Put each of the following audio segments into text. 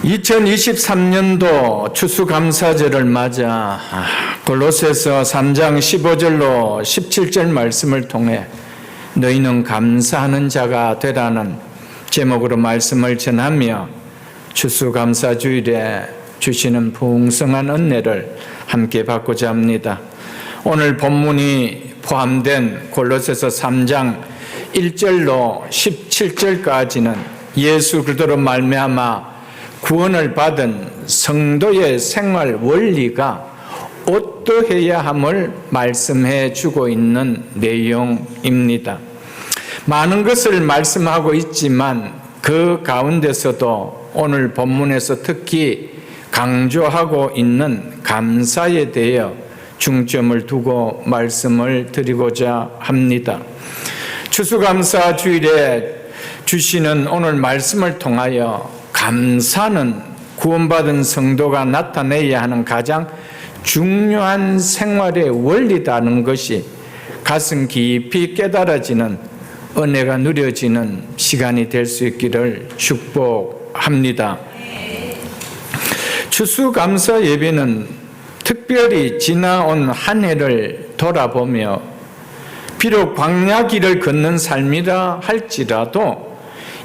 2023년도 추수감사절을 맞아 골로새서 3장 15절로 17절 말씀을 통해 너희는 감사하는 자가 되라는 제목으로 말씀을 전하며 추수감사주일에 주시는 풍성한 은혜를 함께 받고자 합니다. 오늘 본문이 포함된 골로새서 3장 1절로 17절까지는 예수 그리스도로 말미암아 구원을 받은 성도의 생활 원리가 어떠해야 함을 말씀해 주고 있는 내용입니다. 많은 것을 말씀하고 있지만 그 가운데서도 오늘 본문에서 특히 강조하고 있는 감사에 대해 중점을 두고 말씀을 드리고자 합니다. 추수감사 주일에 주시는 오늘 말씀을 통하여 감사는 구원받은 성도가 나타내야 하는 가장 중요한 생활의 원리다는 것이 가슴 깊이 깨달아지는 은혜가 누려지는 시간이 될 수 있기를 축복합니다. 추수감사 예배는 특별히 지나온 한 해를 돌아보며 비록 광야 길을 걷는 삶이라 할지라도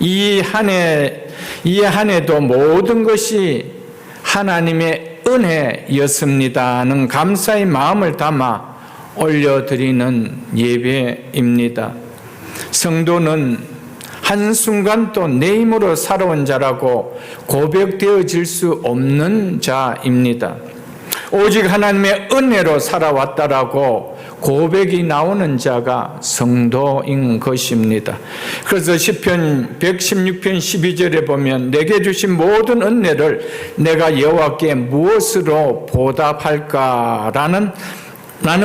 이 한 해도 모든 것이 하나님의 은혜였습니다는 감사의 마음을 담아 올려드리는 예배입니다. 성도는 한순간도 내 힘으로 살아온 자라고 고백되어질 수 없는 자입니다. 오직 하나님의 은혜로 살아왔다라고 고백이 나오는 자가 성도인 것입니다. 그래서 시편 116편 12절에 보면 내게 주신 모든 은혜를 내가 여호와께 무엇으로 보답할까라는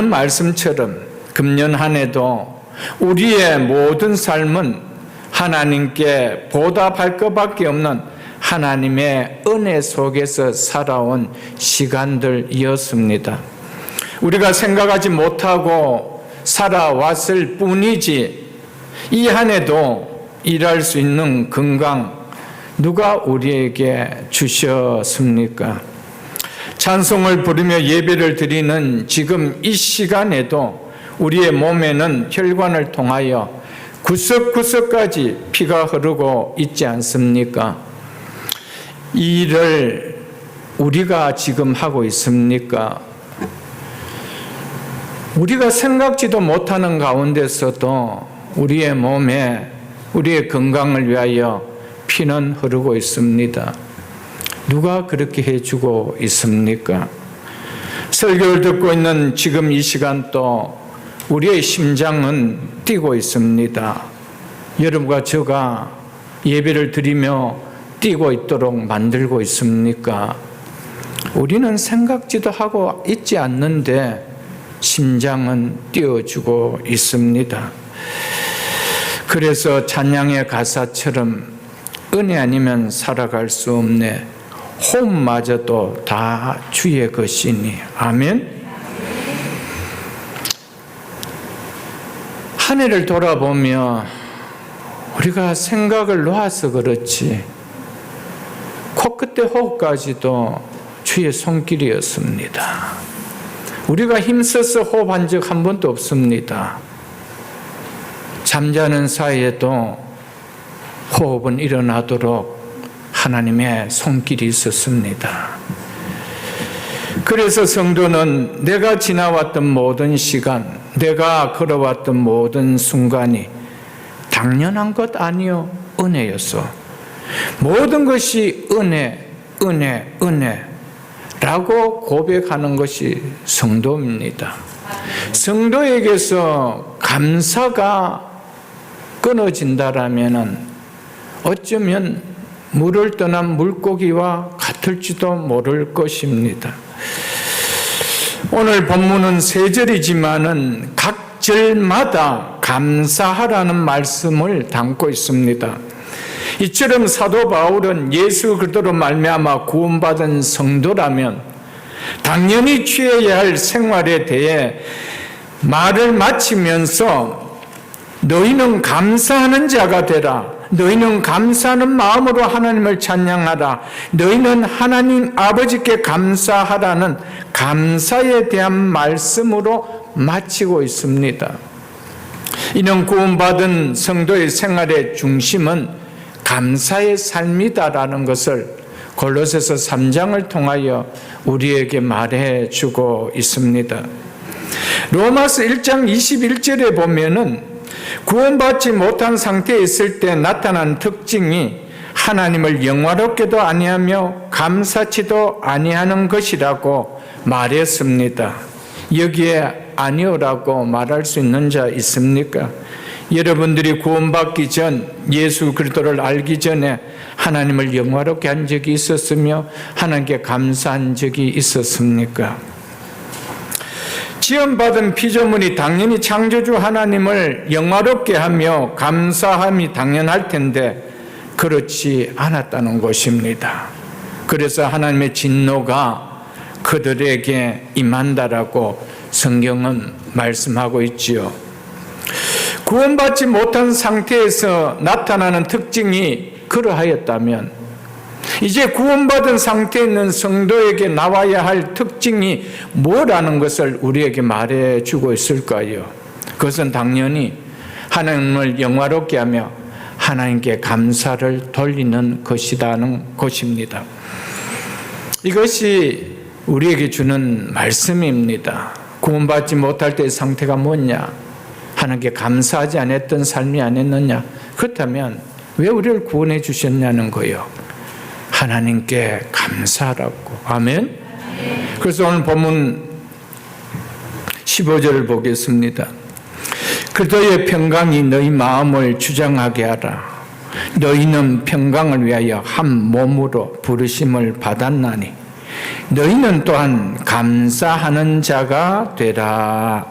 말씀처럼 금년 한 해도 우리의 모든 삶은 하나님께 보답할 것밖에 없는 하나님의 은혜 속에서 살아온 시간들이었습니다. 우리가 생각하지 못하고 살아왔을 뿐이지 이 한 해도 일할 수 있는 건강 누가 우리에게 주셨습니까? 찬송을 부르며 예배를 드리는 지금 이 시간에도 우리의 몸에는 혈관을 통하여 구석구석까지 피가 흐르고 있지 않습니까? 이 일을 우리가 지금 하고 있습니까? 우리가 생각지도 못하는 가운데서도 우리의 몸에 우리의 건강을 위하여 피는 흐르고 있습니다. 누가 그렇게 해주고 있습니까? 설교를 듣고 있는 지금 이 시간도 우리의 심장은 뛰고 있습니다. 여러분과 저가 예배를 드리며 뛰고 있도록 만들고 있습니까? 우리는 생각지도 하고 있지 않는데 심장은 뛰어주고 있습니다. 그래서 찬양의 가사처럼 은혜 아니면 살아갈 수 없네. 호흡마저도 다 주의 것이니. 아멘. 한 해를 돌아보며 우리가 생각을 놓아서 그렇지 코끝에 호흡까지도 주의 손길이었습니다. 우리가 힘써서 호흡한 적 한 번도 없습니다. 잠자는 사이에도 호흡은 일어나도록 하나님의 손길이 있었습니다. 그래서 성도는 내가 지나왔던 모든 시간, 내가 걸어왔던 모든 순간이 당연한 것 아니요 은혜였어. 모든 것이 은혜, 은혜, 은혜 라고 고백하는 것이 성도입니다. 성도에게서 감사가 끊어진다라면 어쩌면 물을 떠난 물고기와 같을지도 모를 것입니다. 오늘 본문은 세 절이지만은 각 절마다 감사하라는 말씀을 담고 있습니다. 이처럼 사도 바울은 예수 그리스도로 말미암아 구원받은 성도라면 당연히 취해야 할 생활에 대해 말을 마치면서 너희는 감사하는 자가 되라. 너희는 감사하는 마음으로 하나님을 찬양하라. 너희는 하나님 아버지께 감사하라는 감사에 대한 말씀으로 마치고 있습니다. 이는 구원받은 성도의 생활의 중심은 감사의 삶이다라는 것을 골로새서 3장을 통하여 우리에게 말해주고 있습니다. 로마서 1장 21절에 보면은 구원받지 못한 상태에 있을 때 나타난 특징이 하나님을 영화롭게도 아니하며 감사치도 아니하는 것이라고 말했습니다. 여기에 아니오라고 말할 수 있는 자 있습니까? 여러분들이 구원받기 전, 예수 그리스도를 알기 전에 하나님을 영화롭게 한 적이 있었으며 하나님께 감사한 적이 있었습니까? 지원받은 피조물이 당연히 창조주 하나님을 영화롭게 하며 감사함이 당연할 텐데 그렇지 않았다는 것입니다. 그래서 하나님의 진노가 그들에게 임한다라고 성경은 말씀하고 있지요. 구원받지 못한 상태에서 나타나는 특징이 그러하였다면 이제 구원받은 상태에 있는 성도에게 나와야 할 특징이 뭐라는 것을 우리에게 말해주고 있을까요? 그것은 당연히 하나님을 영화롭게 하며 하나님께 감사를 돌리는 것이라는 것입니다. 이것이 우리에게 주는 말씀입니다. 구원받지 못할 때의 상태가 뭐냐? 하나님께 감사하지 않았던 삶이 아니었느냐? 그렇다면 왜 우리를 구원해 주셨냐는 거예요. 하나님께 감사하라고. 아멘? 그래서 오늘 본문 15절을 보겠습니다. 그들의 평강이 너희 마음을 주장하게 하라. 너희는 평강을 위하여 한 몸으로 부르심을 받았나니 너희는 또한 감사하는 자가 되라.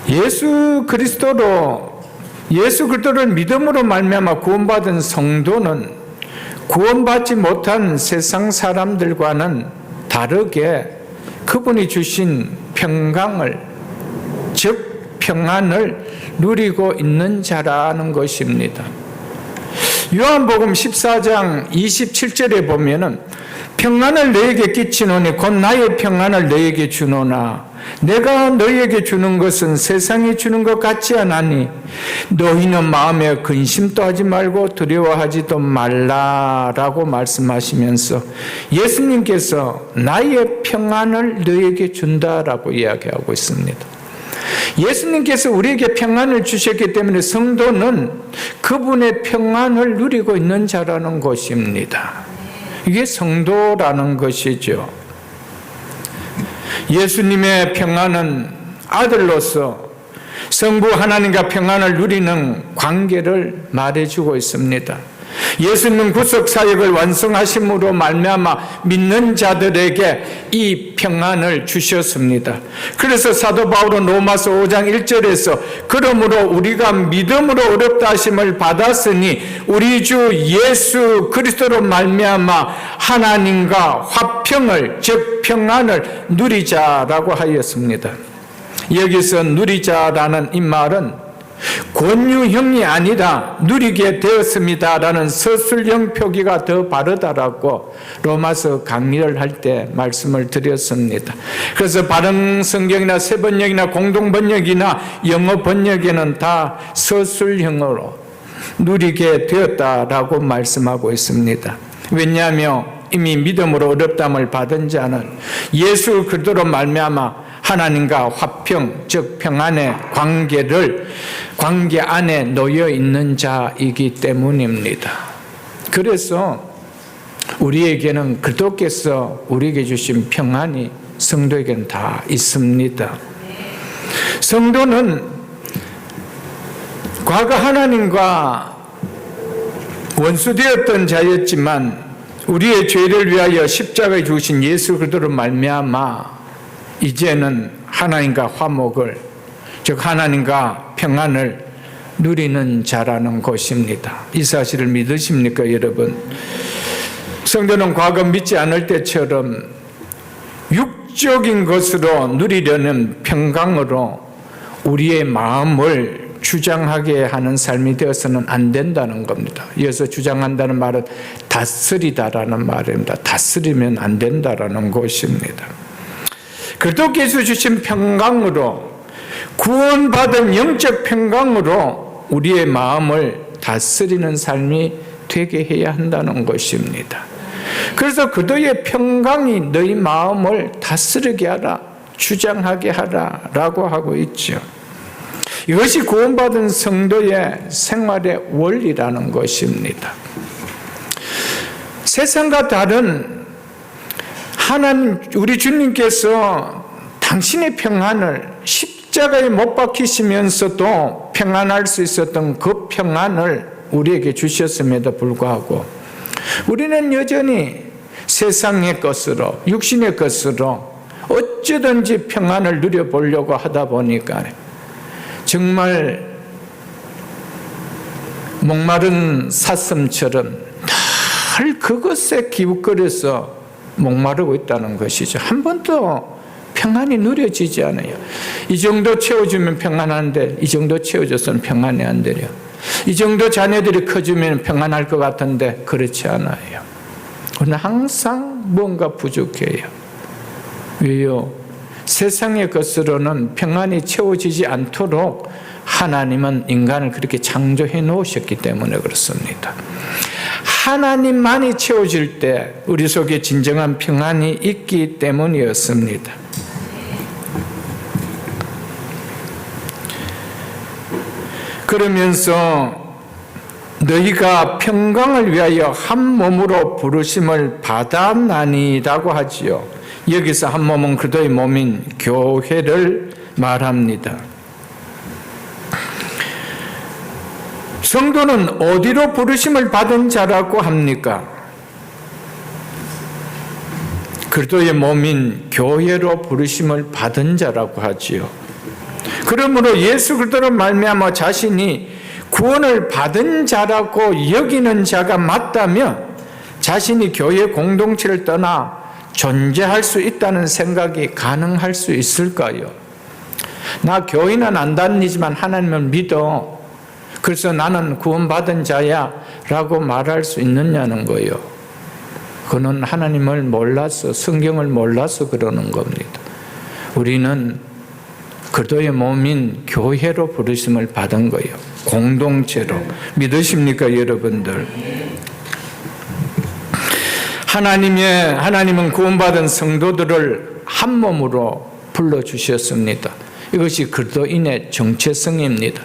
예수 그리스도를 믿음으로 말미암아 구원받은 성도는 구원받지 못한 세상 사람들과는 다르게 그분이 주신 평강을, 즉 평안을 누리고 있는 자라는 것입니다. 요한복음 14장 27절에 보면은 평안을 너에게 끼치노니 곧 나의 평안을 너에게 주노나 내가 너희에게 주는 것은 세상이 주는 것 같지 않으니 너희는 마음에 근심도 하지 말고 두려워하지도 말라라고 말씀하시면서 예수님께서 나의 평안을 너희에게 준다라고 이야기하고 있습니다. 예수님께서 우리에게 평안을 주셨기 때문에 성도는 그분의 평안을 누리고 있는 자라는 것입니다. 이게 성도라는 것이죠. 예수님의 평안은 아들로서 성부 하나님과 평안을 누리는 관계를 말해주고 있습니다. 예수님 구속 사역을 완성하심으로 말미암아 믿는 자들에게 이 평안을 주셨습니다. 그래서 사도 바울은 로마서 5장 1절에서 그러므로 우리가 믿음으로 의롭다 하심을 받았으니 우리 주 예수 그리스도로 말미암아 하나님과 화평을 즉 평안을 누리자라고 하였습니다. 여기서 누리자라는 이 말은 권유형이 아니라 누리게 되었습니다라는 서술형 표기가 더 바르다라고 로마서 강의를 할 때 말씀을 드렸습니다. 그래서 바른 성경이나 새 번역이나 공동 번역이나 영어 번역에는 다 서술형으로 누리게 되었다라고 말씀하고 있습니다. 왜냐하면 이미 믿음으로 의롭다함을 받은 자는 예수 그리스도로 말미암아 하나님과 화평, 즉 평안의 관계 안에 놓여 있는 자이기 때문입니다. 그래서 우리에게는 그리스도께서 우리에게 주신 평안이 성도에게는 다 있습니다. 성도는 과거 하나님과 원수되었던 자였지만 우리의 죄를 위하여 십자가에 죽으신 예수 그리스도로 말미암아 이제는 하나님과 화목을, 즉 하나님과 평안을 누리는 자라는 것입니다. 이 사실을 믿으십니까, 여러분? 성도는 과거 믿지 않을 때처럼 육적인 것으로 누리려는 평강으로 우리의 마음을 주장하게 하는 삶이 되어서는 안 된다는 겁니다. 이어서 주장한다는 말은 다스리다라는 말입니다. 다스리면 안 된다라는 것입니다. 그리스도께서 주신 평강으로, 구원받은 영적 평강으로 우리의 마음을 다스리는 삶이 되게 해야 한다는 것입니다. 그래서 그도의 평강이 너희 마음을 다스리게 하라, 주장하게 하라 라고 하고 있죠. 이것이 구원받은 성도의 생활의 원리라는 것입니다. 세상과 다른 하나님, 우리 주님께서 당신의 평안을 십자가에 못 박히시면서도 평안할 수 있었던 그 평안을 우리에게 주셨음에도 불구하고 우리는 여전히 세상의 것으로, 육신의 것으로 어쩌든지 평안을 누려보려고 하다 보니까 정말 목마른 사슴처럼 늘 그것에 기웃거려서 목마르고 있다는 것이죠. 한 번도 평안이 누려지지 않아요. 이 정도 채워주면 평안한데 이 정도 채워줬으면 평안이 안 되려. 이 정도 자녀들이 커지면 평안할 것 같은데 그렇지 않아요. 그러나 항상 뭔가 부족해요. 왜요? 세상의 것으로는 평안이 채워지지 않도록 하나님은 인간을 그렇게 창조해 놓으셨기 때문에 그렇습니다. 하나님만이 채워질 때 우리 속에 진정한 평안이 있기 때문이었습니다. 그러면서 너희가 평강을 위하여 한 몸으로 부르심을 받았나니라고 하지요. 여기서 한 몸은 그리스도의 몸인 교회를 말합니다. 성도는 어디로 부르심을 받은 자라고 합니까? 그리스도의 몸인 교회로 부르심을 받은 자라고 하지요. 그러므로 예수 그리스도로 말미암아 자신이 구원을 받은 자라고 여기는 자가 맞다면 자신이 교회 공동체를 떠나 존재할 수 있다는 생각이 가능할 수 있을까요? 나 교회는 안 다니지만 하나님을 믿어. 그래서 나는 구원받은 자야 라고 말할 수 있느냐는 거예요. 그는 하나님을 몰라서, 성경을 몰라서 그러는 겁니다. 우리는 그리스도의 몸인 교회로 부르심을 받은 거예요. 공동체로. 믿으십니까, 여러분들? 하나님은 구원받은 성도들을 한 몸으로 불러주셨습니다. 이것이 그리스도인의 정체성입니다.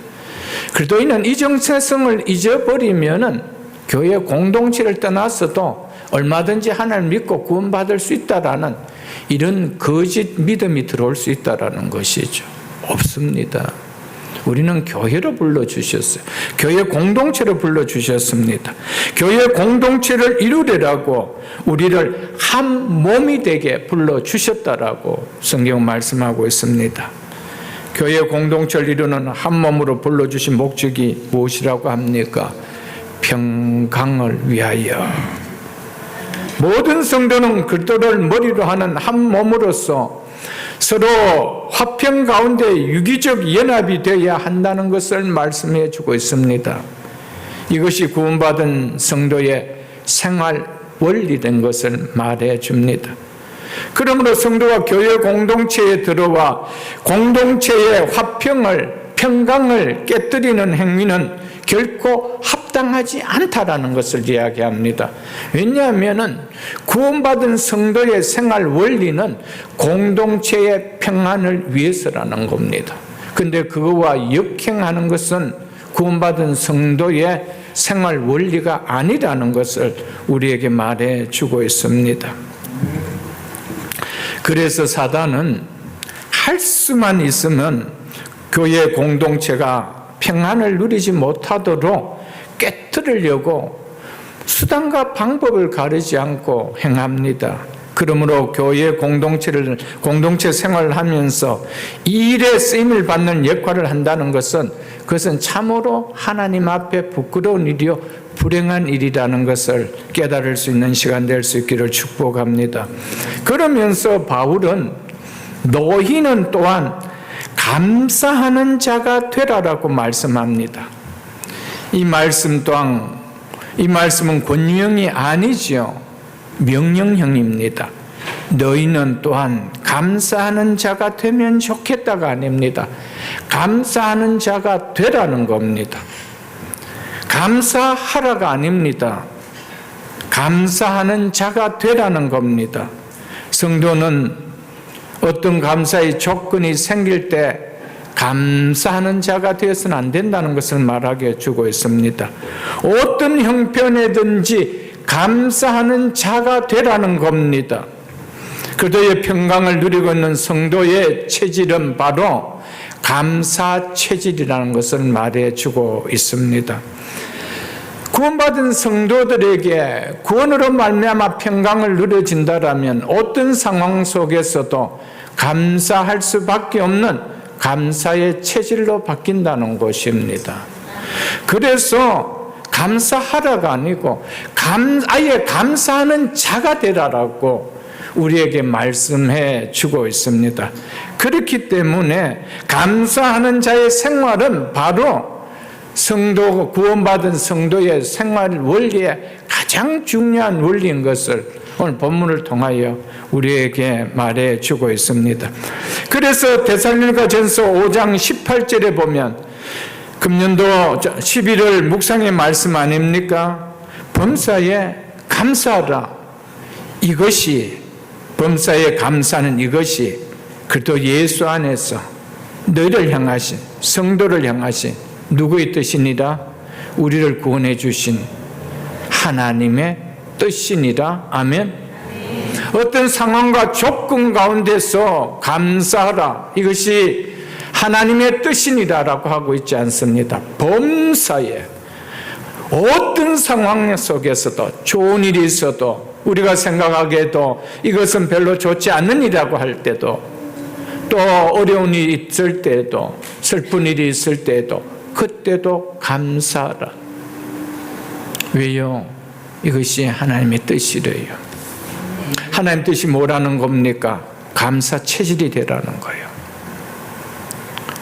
그리스도인은 이 정체성을 잊어버리면은 교회 공동체를 떠나서도 얼마든지 하나님을 믿고 구원받을 수 있다라는 이런 거짓 믿음이 들어올 수 있다라는 것이죠. 없습니다. 우리는 교회로 불러주셨어요. 교회 공동체로 불러주셨습니다. 교회 공동체를 이루려고 우리를 한 몸이 되게 불러주셨다라고 성경 말씀하고 있습니다. 교회 공동체를 이루는 한 몸으로 불러주신 목적이 무엇이라고 합니까? 평강을 위하여. 모든 성도는 그리스도를 머리로 하는 한 몸으로서 서로 화평 가운데 유기적 연합이 되어야 한다는 것을 말씀해 주고 있습니다. 이것이 구원받은 성도의 생활 원리된 것을 말해 줍니다. 그러므로 성도가 교회 공동체에 들어와 공동체의 화평을, 평강을 깨뜨리는 행위는 결코 합당하지 않다라는 것을 이야기합니다. 왜냐하면 구원받은 성도의 생활 원리는 공동체의 평안을 위해서라는 겁니다. 그런데 그거와 역행하는 것은 구원받은 성도의 생활 원리가 아니라는 것을 우리에게 말해주고 있습니다. 그래서 사단은 할 수만 있으면 교회 공동체가 평안을 누리지 못하도록 깨뜨리려고 수단과 방법을 가리지 않고 행합니다. 그러므로 교회 공동체 생활을 하면서 이 일에 쓰임을 받는 역할을 한다는 것은 그것은 참으로 하나님 앞에 부끄러운 일이요 불행한 일이라는 것을 깨달을 수 있는 시간 될 수 있기를 축복합니다. 그러면서 바울은 너희는 또한 감사하는 자가 되라라고 말씀합니다. 이 말씀 또한, 이 말씀은 권유형이 아니지요. 명령형입니다. 너희는 또한 감사하는 자가 되면 좋겠다가 아닙니다. 감사하는 자가 되라는 겁니다. 감사하라가 아닙니다. 감사하는 자가 되라는 겁니다. 성도는 어떤 감사의 조건이 생길 때 감사하는 자가 되어서는 안 된다는 것을 말하게 주고 있습니다. 어떤 형편에든지 감사하는 자가 되라는 겁니다. 그도의 평강을 누리고 있는 성도의 체질은 바로 감사 체질이라는 것을 말해주고 있습니다. 구원받은 성도들에게 구원으로 말미암아 평강을 누려진다라면 어떤 상황 속에서도 감사할 수밖에 없는 감사의 체질로 바뀐다는 것입니다. 그래서 감사하라가 아니고 아예 감사하는 자가 되라라고 우리에게 말씀해 주고 있습니다. 그렇기 때문에 감사하는 자의 생활은 바로 성도, 구원받은 성도의 생활 원리의 가장 중요한 원리인 것을 오늘 본문을 통하여 우리에게 말해 주고 있습니다. 그래서 데살로니가전서 5장 18절에 보면 금년도 11월 묵상의 말씀 아닙니까? 범사에 감사하라. 이것이, 범사에 감사는 이것이 그리스도 예수 안에서 너희를 향하신, 성도를 향하신 누구의 뜻이니라? 우리를 구원해 주신 하나님의 뜻이니라. 아멘. 어떤 상황과 조건 가운데서 감사하라. 이것이 하나님의 뜻이니라라고 하고 있지 않습니다. 범사에 어떤 상황 속에서도 좋은 일이 있어도 우리가 생각하기에도 이것은 별로 좋지 않는 일이라고 할 때도 또 어려운 일이 있을 때도 슬픈 일이 있을 때도 그때도 감사하라. 왜요? 이것이 하나님의 뜻이래요. 하나님 뜻이 뭐라는 겁니까? 감사 체질이 되라는 거예요.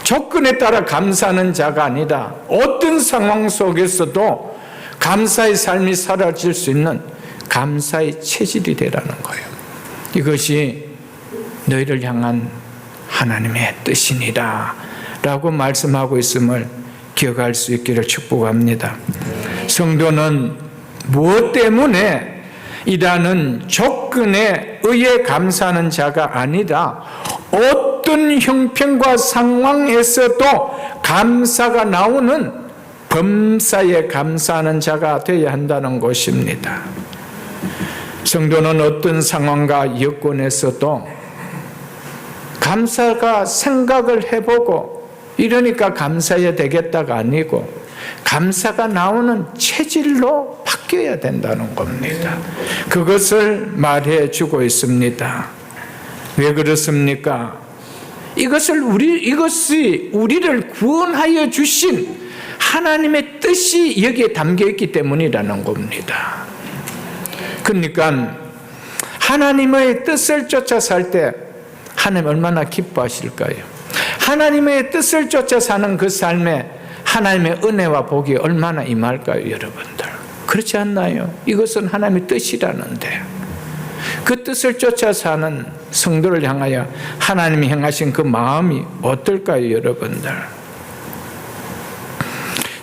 조건에 따라 감사하는 자가 아니라 어떤 상황 속에서도 감사의 삶이 사라질 수 있는 감사의 체질이 되라는 거예요. 이것이 너희를 향한 하나님의 뜻이니라 라고 말씀하고 있음을 기억할 수 있기를 축복합니다. 성도는 무엇 때문에 이라는 조건에 의해 감사하는 자가 아니라 어떤 형편과 상황에서도 감사가 나오는 범사에 감사하는 자가 되어야 한다는 것입니다. 성도는 어떤 상황과 여건에서도 감사가 생각을 해보고 이러니까 감사해야 되겠다가 아니고 감사가 나오는 체질로 바뀌어야 된다는 겁니다. 그것을 말해 주고 있습니다. 왜 그렇습니까? 이것이 우리를 구원하여 주신 하나님의 뜻이 여기에 담겨 있기 때문이라는 겁니다. 그러니까 하나님의 뜻을 쫓아 살 때 하나님 얼마나 기뻐하실까요? 하나님의 뜻을 쫓아 사는 그 삶에 하나님의 은혜와 복이 얼마나 임할까요, 여러분들? 그렇지 않나요? 이것은 하나님의 뜻이라는데 그 뜻을 쫓아 사는 성도를 향하여 하나님이 행하신 그 마음이 어떨까요, 여러분들?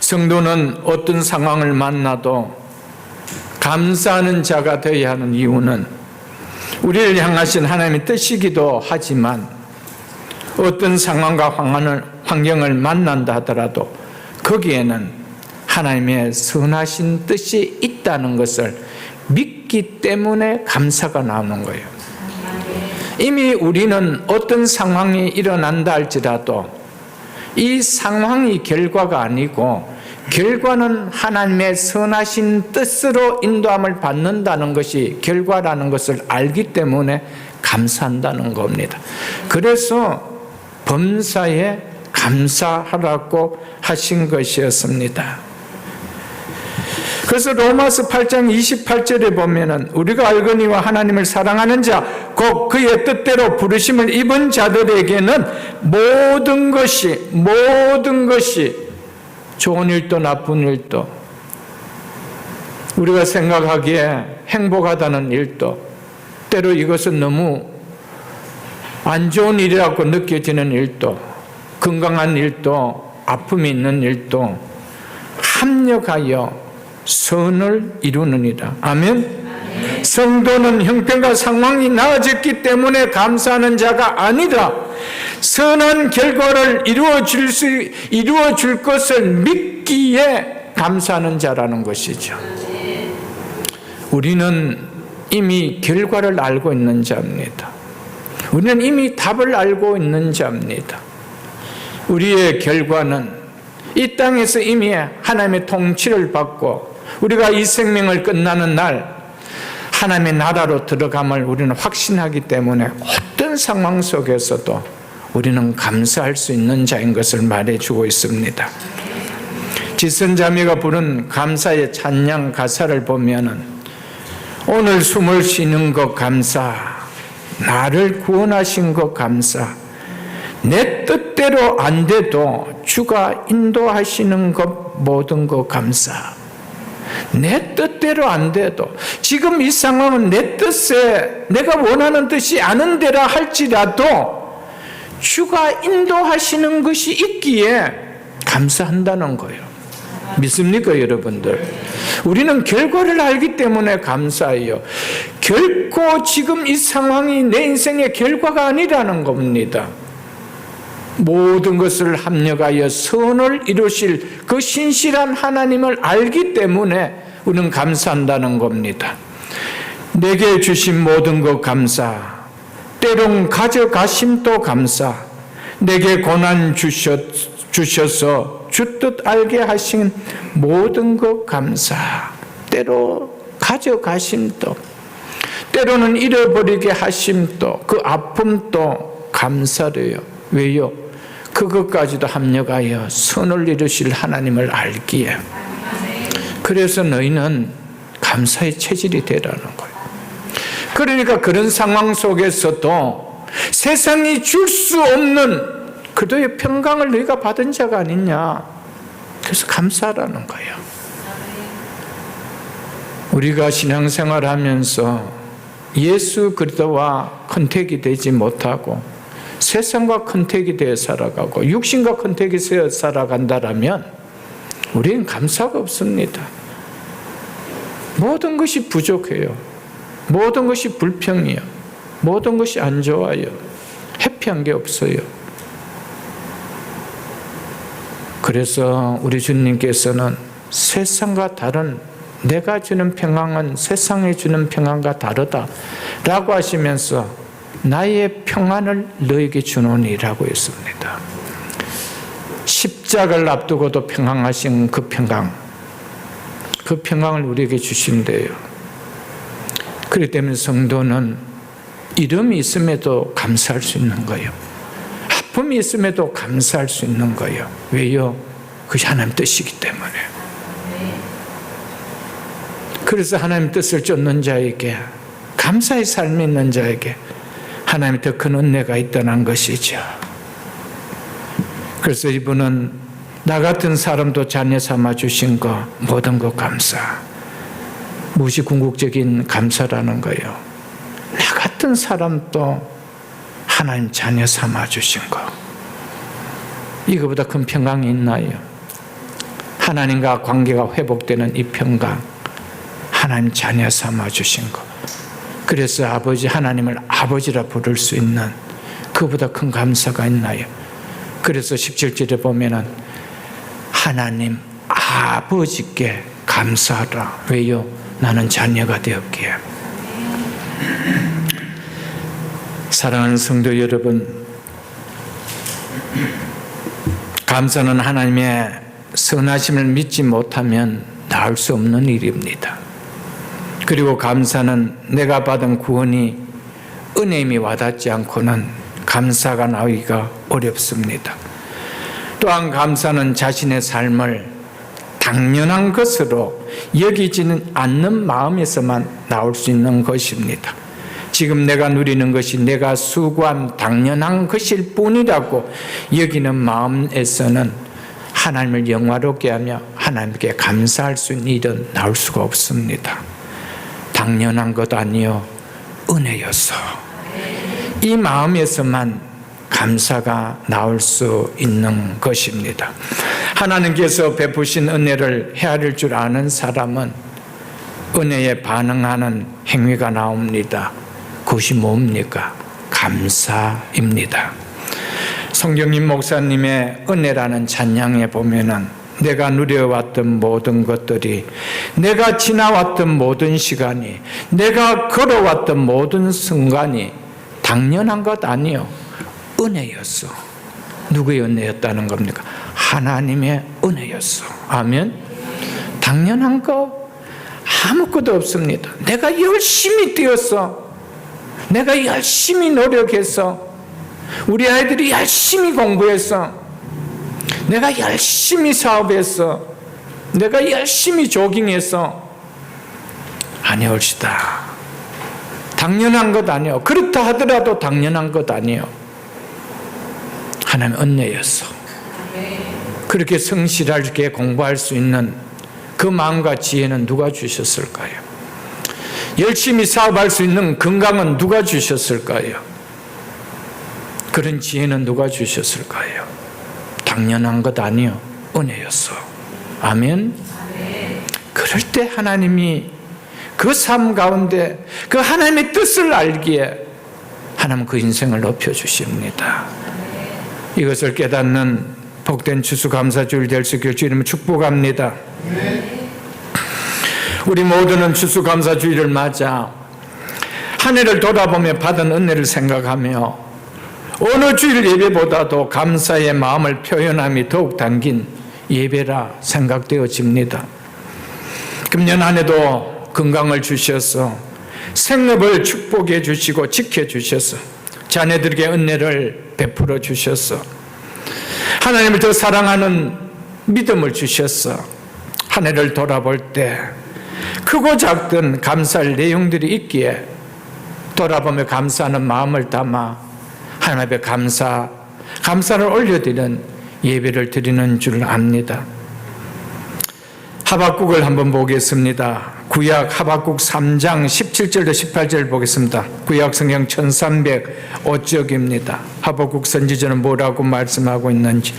성도는 어떤 상황을 만나도 감사하는 자가 되어야 하는 이유는 우리를 향하신 하나님의 뜻이기도 하지만 어떤 상황과 환경을 만난다 하더라도 거기에는 하나님의 선하신 뜻이 있다는 것을 믿기 때문에 감사가 나오는 거예요. 이미 우리는 어떤 상황이 일어난다 할지라도 이 상황이 결과가 아니고 결과는 하나님의 선하신 뜻으로 인도함을 받는다는 것이 결과라는 것을 알기 때문에 감사한다는 겁니다. 그래서 범사에 감사하라고 하신 것이었습니다. 그래서 로마서 8장 28절에 보면은 우리가 알거니와 하나님을 사랑하는 자 곧 곧 그의 뜻대로 부르심을 입은 자들에게는 모든 것이 좋은 일도 나쁜 일도 우리가 생각하기에 행복하다는 일도 때로 이것은 너무 안 좋은 일이라고 느껴지는 일도 건강한 일도 아픔이 있는 일도 합력하여 선을 이루느니라. 아멘. 성도는 형편과 상황이 나아졌기 때문에 감사하는 자가 아니라 선한 결과를 이루어줄 것을 믿기에 감사하는 자라는 것이죠. 우리는 이미 결과를 알고 있는 자입니다. 우리는 이미 답을 알고 있는 자입니다. 우리의 결과는 이 땅에서 이미 하나님의 통치를 받고 우리가 이 생명을 끝나는 날 하나님의 나라로 들어감을 우리는 확신하기 때문에 어떤 상황 속에서도 우리는 감사할 수 있는 자인 것을 말해주고 있습니다. 지선자매가 부른 감사의 찬양 가사를 보면은 오늘 숨을 쉬는 것 감사, 나를 구원하신 것 감사, 내 뜻대로 안 돼도 주가 인도하시는 것 모든 것 감사. 내 뜻대로 안 돼도 지금 이 상황은 내 뜻에 내가 원하는 뜻이 아닌데라 할지라도 주가 인도하시는 것이 있기에 감사한다는 거예요. 믿습니까 여러분들? 우리는 결과를 알기 때문에 감사해요. 결코 지금 이 상황이 내 인생의 결과가 아니라는 겁니다. 모든 것을 합력하여 선을 이루실 그 신실한 하나님을 알기 때문에 우리는 감사한다는 겁니다. 내게 주신 모든 것 감사, 때론 가져가심도 감사, 내게 고난 주셔서 주 뜻 알게 하신 모든 것 감사, 때로 가져가심도, 때로는 잃어버리게 하심도, 그 아픔도 감사래요. 왜요? 그것까지도 합력하여 선을 이루실 하나님을 알기에. 그래서 너희는 감사의 체질이 되라는 거예요. 그러니까 그런 상황 속에서도 세상이 줄 수 없는 그도의 평강을 너희가 받은 자가 아니냐. 그래서 감사하라는 거예요. 우리가 신앙생활 하면서 예수 그리스도와 컨택이 되지 못하고 세상과 컨택이 되어 살아가고 육신과 컨택이 되어 살아간다라면 우리는 감사가 없습니다. 모든 것이 부족해요. 모든 것이 불평이요. 모든 것이 안 좋아요. 해피한 게 없어요. 그래서 우리 주님께서는 세상과 다른 내가 주는 평강은 세상에 주는 평강과 다르다 라고 하시면서 나의 평안을 너에게 주노니라고 했습니다. 십자가를 앞두고도 평강하신 그 평강을 우리에게 주신대요. 그렇기 때문에 성도는 이름이 있음에도 감사할 수 있는 거예요. 아픔이 있음에도 감사할 수 있는 거예요. 왜요? 그것이 하나님 뜻이기 때문에. 그래서 하나님 뜻을 쫓는 자에게, 감사의 삶이 있는 자에게 하나님의 더 큰 은혜가 있다는 것이죠. 그래서 이분은 나 같은 사람도 자녀 삼아 주신 거 모든 것 감사. 무시 궁극적인 감사라는 거예요. 나 같은 사람도 하나님 자녀 삼아 주신 거. 이거보다 큰 평강이 있나요? 하나님과 관계가 회복되는 이 평강, 하나님 자녀 삼아 주신 거. 그래서 아버지, 하나님을 아버지라 부를 수 있는 그보다 큰 감사가 있나요? 그래서 17절에 보면은 하나님 아버지께 감사하라. 왜요? 나는 자녀가 되었기에. 사랑하는 성도 여러분, 감사는 하나님의 선하심을 믿지 못하면 나을 수 없는 일입니다. 그리고 감사는 내가 받은 구원이 은혜임이 와닿지 않고는 감사가 나오기가 어렵습니다. 또한 감사는 자신의 삶을 당연한 것으로 여기지는 않는 마음에서만 나올 수 있는 것입니다. 지금 내가 누리는 것이 내가 수고한 당연한 것일 뿐이라고 여기는 마음에서는 하나님을 영화롭게 하며 하나님께 감사할 수 있는 일은 나올 수가 없습니다. 당연한 것 아니요 은혜여서 이 마음에서만 감사가 나올 수 있는 것입니다. 하나님께서 베푸신 은혜를 헤아릴 줄 아는 사람은 은혜에 반응하는 행위가 나옵니다. 그것이 뭡니까? 감사입니다. 성경님 목사님의 은혜라는 찬양에 보면은 내가 누려왔던 모든 것들이, 내가 지나왔던 모든 시간이, 내가 걸어왔던 모든 순간이 당연한 것 아니요 은혜였어. 누구의 은혜였다는 겁니까? 하나님의 은혜였어. 아멘. 당연한 거 아무것도 없습니다. 내가 열심히 뛰었어. 내가 열심히 노력했어. 우리 아이들이 열심히 공부했어. 내가 열심히 사업했어. 내가 열심히 조깅했어. 아니올시다. 당연한 것 아니요. 그렇다 하더라도 당연한 것 아니요. 하나님 은혜였어. 그렇게 성실하게 공부할 수 있는 그 마음과 지혜는 누가 주셨을까요? 열심히 사업할 수 있는 건강은 누가 주셨을까요? 그런 지혜는 누가 주셨을까요? 당연한 것 아니요 은혜였어. 아멘. 그럴 때 하나님이 그 삶 가운데 그 하나님의 뜻을 알기에 하나님은 그 인생을 높여주십니다. 이것을 깨닫는 복된 추수감사주일 될 수 있기를 주님을 축복합니다. 우리 모두는 추수감사주일을 맞아 한 해를 돌아보며 받은 은혜를 생각하며 어느 주일 예배보다도 감사의 마음을 표현함이 더욱 담긴 예배라 생각되어집니다. 금년 한 해도 건강을 주셔서 생업을 축복해 주시고 지켜주셔서 자녀들에게 은혜를 베풀어 주셔서 하나님을 더 사랑하는 믿음을 주셔서 한 해를 돌아볼 때 크고 작든 감사할 내용들이 있기에 돌아보며 감사하는 마음을 담아 하나님 앞에 감사를 올려드리는 예배를 드리는 줄 압니다. 하박국을 한번 보겠습니다. 구약 하박국 3장 17절로 18절 보겠습니다. 구약 성경 1305쪽입니다. 하박국 선지자는 뭐라고 말씀하고 있는지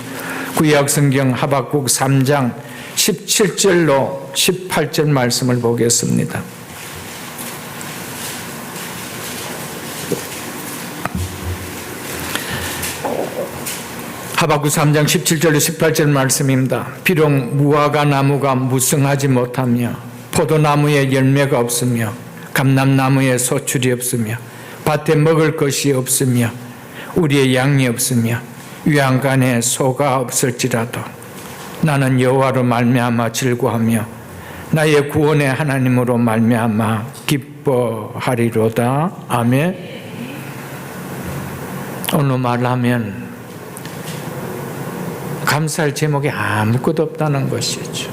구약 성경 하박국 3장 17절로 18절 말씀을 보겠습니다. 하박국 3장 17절로 18절 말씀입니다. 비록 무화과 나무가 무성하지 못하며 포도나무에 열매가 없으며 감람나무에 소출이 없으며 밭에 먹을 것이 없으며 우리의 양이 없으며 위안간에 소가 없을지라도 나는 여호와로 말미암아 즐거하며 나의 구원의 하나님으로 말미암아 기뻐하리로다. 아멘. 오늘 말하면 감사할 제목이 아무것도 없다는 것이죠.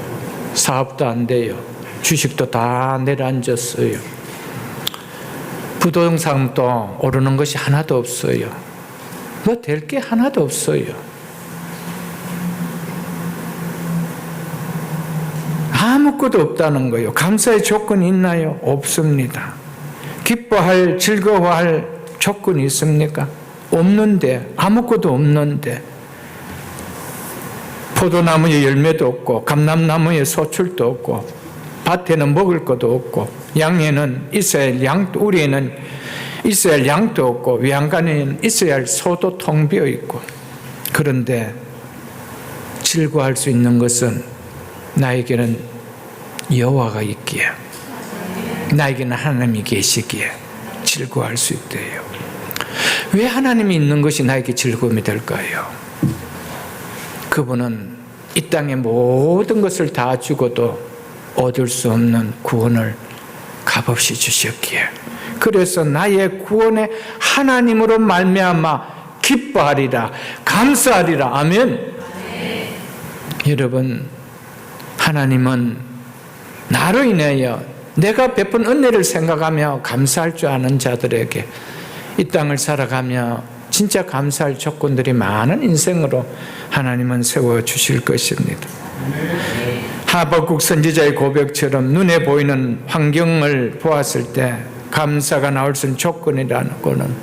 사업도 안 돼요. 주식도 다 내려앉았어요. 부동산도 오르는 것이 하나도 없어요. 뭐 될 게 하나도 없어요. 아무것도 없다는 거예요. 감사의 조건이 있나요? 없습니다. 기뻐할, 즐거워할 조건이 있습니까? 없는데, 아무것도 없는데, 포도나무에 열매도 없고 감람나무에 소출도 없고 밭에는 먹을 것도 없고 양에는 있어야 할 양도, 우리에는 있어야 할 양도 없고 외양간에는 있어야 할 소도 텅 비어 있고, 그런데 즐거워할 수 있는 것은 나에게는 여호와가 있기에, 나에게는 하나님이 계시기에 즐거워할 수 있대요. 왜 하나님이 있는 것이 나에게 즐거움이 될까요? 그분은 이 땅의 모든 것을 다 주고도 얻을 수 없는 구원을 값없이 주셨기에, 그래서 나의 구원의 하나님으로 말미암아 기뻐하리라, 감사하리라. 아멘. 여러분, 하나님은 나로 인하여 내가 베푼 은혜를 생각하며 감사할 줄 아는 자들에게 이 땅을 살아가며 진짜 감사할 조건들이 많은 인생으로 하나님은 세워주실 것입니다. 하박국 선지자의 고백처럼 눈에 보이는 환경을 보았을 때 감사가 나올 수 있는 조건이라는 것은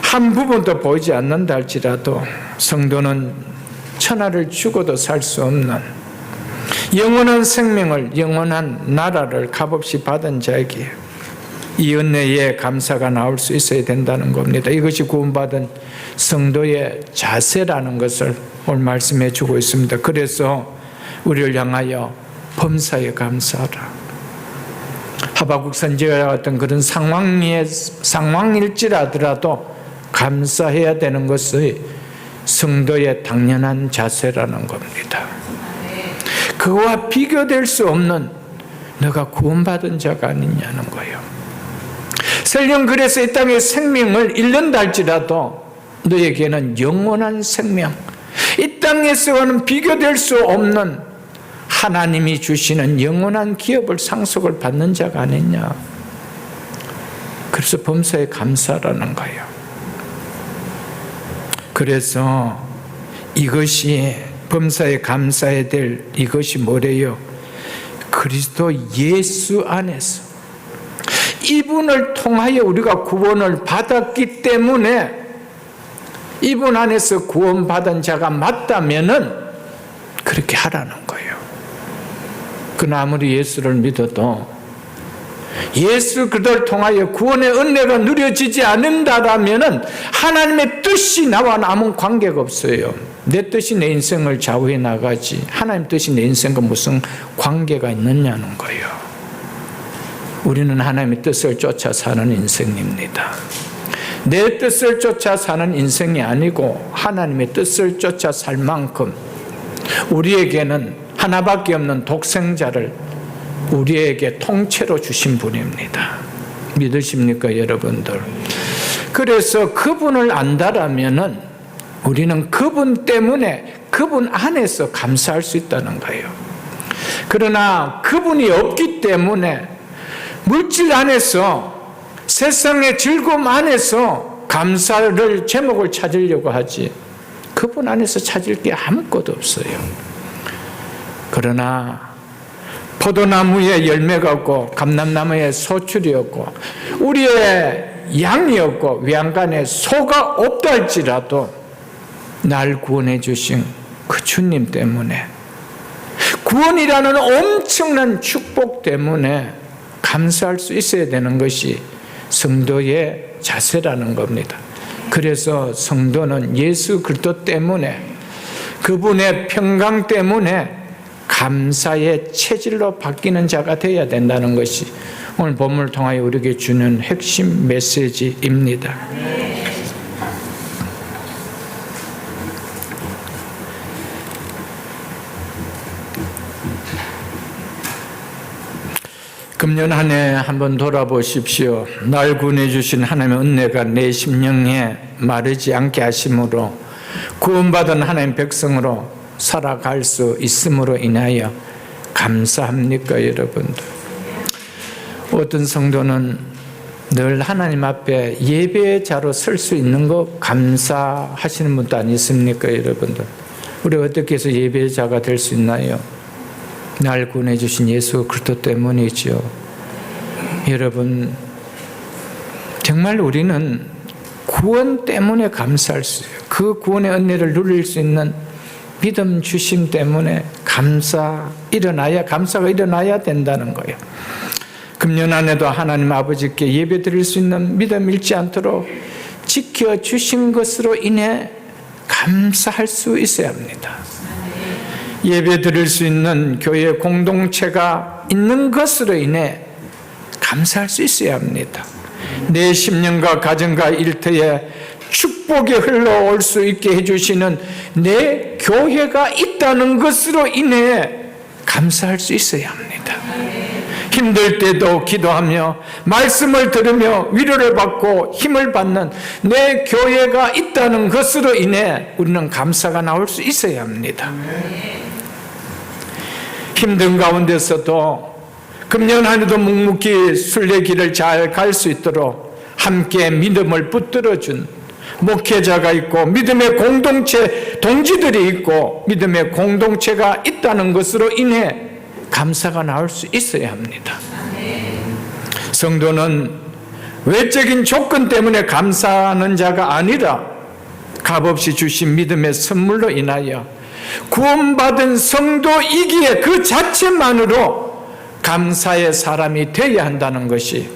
한 부분도 보이지 않는다 할지라도 성도는 천하를 주고도 살 수 없는 영원한 생명을, 영원한 나라를 값없이 받은 자에게 이 은혜에 감사가 나올 수 있어야 된다는 겁니다. 이것이 구원받은 성도의 자세라는 것을 오늘 말씀해 주고 있습니다. 그래서 우리를 향하여 범사에 감사하라. 하박국 선지자와 같은 그런 상황일지라도 감사해야 되는 것이 성도의 당연한 자세라는 겁니다. 그와 비교될 수 없는 너가 구원받은 자가 아니냐는 거예요. 설령 그래서 이 땅의 생명을 잃는다 할지라도 너에게는 영원한 생명, 이 땅에서와는 비교될 수 없는 하나님이 주시는 영원한 기업을 상속을 받는 자가 아니냐. 그래서 범사에 감사라는 거예요. 그래서 이것이 범사에 감사해야 될 이것이 뭐래요? 그리스도 예수 안에서 이분을 통하여 우리가 구원을 받았기 때문에 이분 안에서 구원받은 자가 맞다면은 그렇게 하라는 거예요. 그러나 아무리 예수를 믿어도 예수 그들을 통하여 구원의 은혜가 누려지지 않는다라면은 하나님의 뜻이 나와 아무 관계가 없어요. 내 뜻이 내 인생을 좌우해 나가지 하나님 뜻이 내 인생과 무슨 관계가 있느냐는 거예요. 우리는 하나님의 뜻을 쫓아 사는 인생입니다. 내 뜻을 쫓아 사는 인생이 아니고 하나님의 뜻을 쫓아 살 만큼 우리에게는 하나밖에 없는 독생자를 우리에게 통째로 주신 분입니다. 믿으십니까, 여러분들? 그래서 그분을 안다라면은 우리는 그분 때문에 그분 안에서 감사할 수 있다는 거예요. 그러나 그분이 없기 때문에 물질 안에서 세상의 즐거움 안에서 감사를 제목을 찾으려고 하지 그분 안에서 찾을 게 아무것도 없어요. 그러나 포도나무에 열매가 없고 감람나무에 소출이 없고 우리의 양이 없고 외양간에 소가 없다 할지라도 날 구원해 주신 그 주님 때문에 구원이라는 엄청난 축복 때문에 감사할 수 있어야 되는 것이 성도의 자세라는 겁니다. 그래서 성도는 예수 그리스도 때문에 그분의 평강 때문에 감사의 체질로 바뀌는 자가 되어야 된다는 것이 오늘 본문을 통하여 우리에게 주는 핵심 메시지입니다. 금년 한 해 한번 돌아보십시오. 날 구원해 주신 하나님의 은혜가 내 심령에 마르지 않게 하심으로 구원받은 하나님 백성으로 살아갈 수 있음으로 인하여 감사합니까, 여러분들? 어떤 성도는 늘 하나님 앞에 예배자로 설 수 있는 거 감사하시는 분도 아니십니까, 여러분들? 우리 어떻게 해서 예배자가 될 수 있나요? 날 구원해 주신 예수 그리스도 때문이죠. 여러분, 정말 우리는 구원 때문에 감사할 수 있어요. 그 구원의 은혜를 누릴 수 있는 믿음 주심 때문에 감사가 일어나야 된다는 거예요. 금년 안에도 하나님 아버지께 예배 드릴 수 있는 믿음 잃지 않도록 지켜주신 것으로 인해 감사할 수 있어야 합니다. 예배 드릴 수 있는 교회 공동체가 있는 것으로 인해 감사할 수 있어야 합니다. 내 심령과 가정과 일터에 축복이 흘러올 수 있게 해주시는 내 교회가 있다는 것으로 인해 감사할 수 있어야 합니다. 힘들 때도 기도하며 말씀을 들으며 위로를 받고 힘을 받는 내 교회가 있다는 것으로 인해 우리는 감사가 나올 수 있어야 합니다. 힘든 가운데서도 금년 한 해도 묵묵히 순례길을 잘 갈 수 있도록 함께 믿음을 붙들어준 목회자가 있고 믿음의 공동체 동지들이 있고 믿음의 공동체가 있다는 것으로 인해 감사가 나올 수 있어야 합니다. 성도는 외적인 조건 때문에 감사하는 자가 아니라 값없이 주신 믿음의 선물로 인하여 구원받은 성도이기에 그 자체만으로 감사의 사람이 되어야 한다는 것이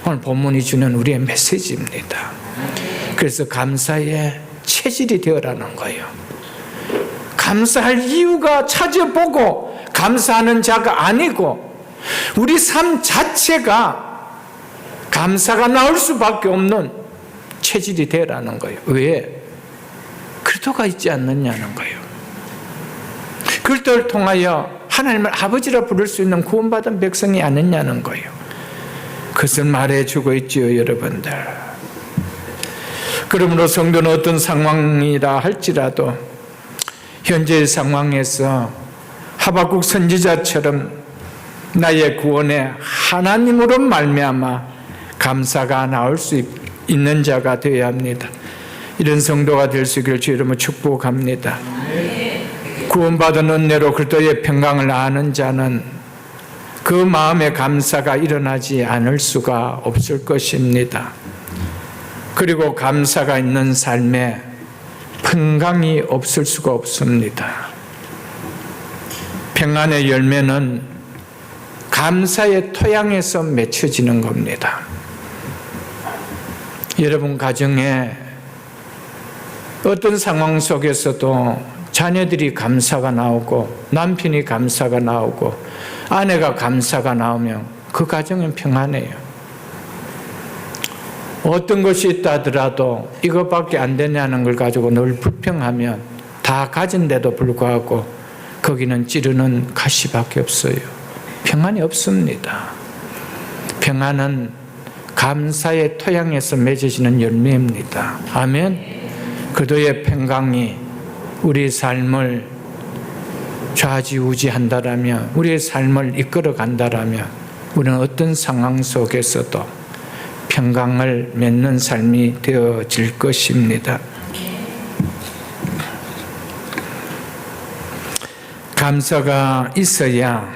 오늘 본문이 주는 우리의 메시지입니다. 그래서 감사의 체질이 되어라는 거예요. 감사할 이유가 찾아보고 감사하는 자가 아니고 우리 삶 자체가 감사가 나올 수밖에 없는 체질이 되라는 거예요. 왜? 그리스도가 있지 않느냐는 거예요. 그리스도를 통하여 하나님을 아버지라 부를 수 있는 구원받은 백성이 아니냐는 거예요. 그것을 말해주고 있지요, 여러분들. 그러므로 성도는 어떤 상황이라 할지라도 현재의 상황에서 하박국 선지자처럼 나의 구원에 하나님으로 말미암아 감사가 나올 수 있는 자가 되어야 합니다. 이런 성도가 될 수 있기를 주 이름으로 축복합니다. 구원받은 은혜로 그리스도의 평강을 아는 자는 그 마음에 감사가 일어나지 않을 수가 없을 것입니다. 그리고 감사가 있는 삶에 평강이 없을 수가 없습니다. 평안의 열매는 감사의 토양에서 맺혀지는 겁니다. 여러분 가정에 어떤 상황 속에서도 자녀들이 감사가 나오고 남편이 감사가 나오고 아내가 감사가 나오면 그 가정은 평안해요. 어떤 것이 있다 하더라도 이것밖에 안 되냐는 걸 가지고 늘 불평하면 다 가진데도 불구하고 거기는 찌르는 가시밖에 없어요. 평안이 없습니다. 평안은 감사의 토양에서 맺어지는 열매입니다. 아멘. 그도의 평강이 우리 삶을 좌지우지한다라면, 우리의 삶을 이끌어 간다라면 우리는 어떤 상황 속에서도 평강을 맺는 삶이 되어질 것입니다. 감사가 있어야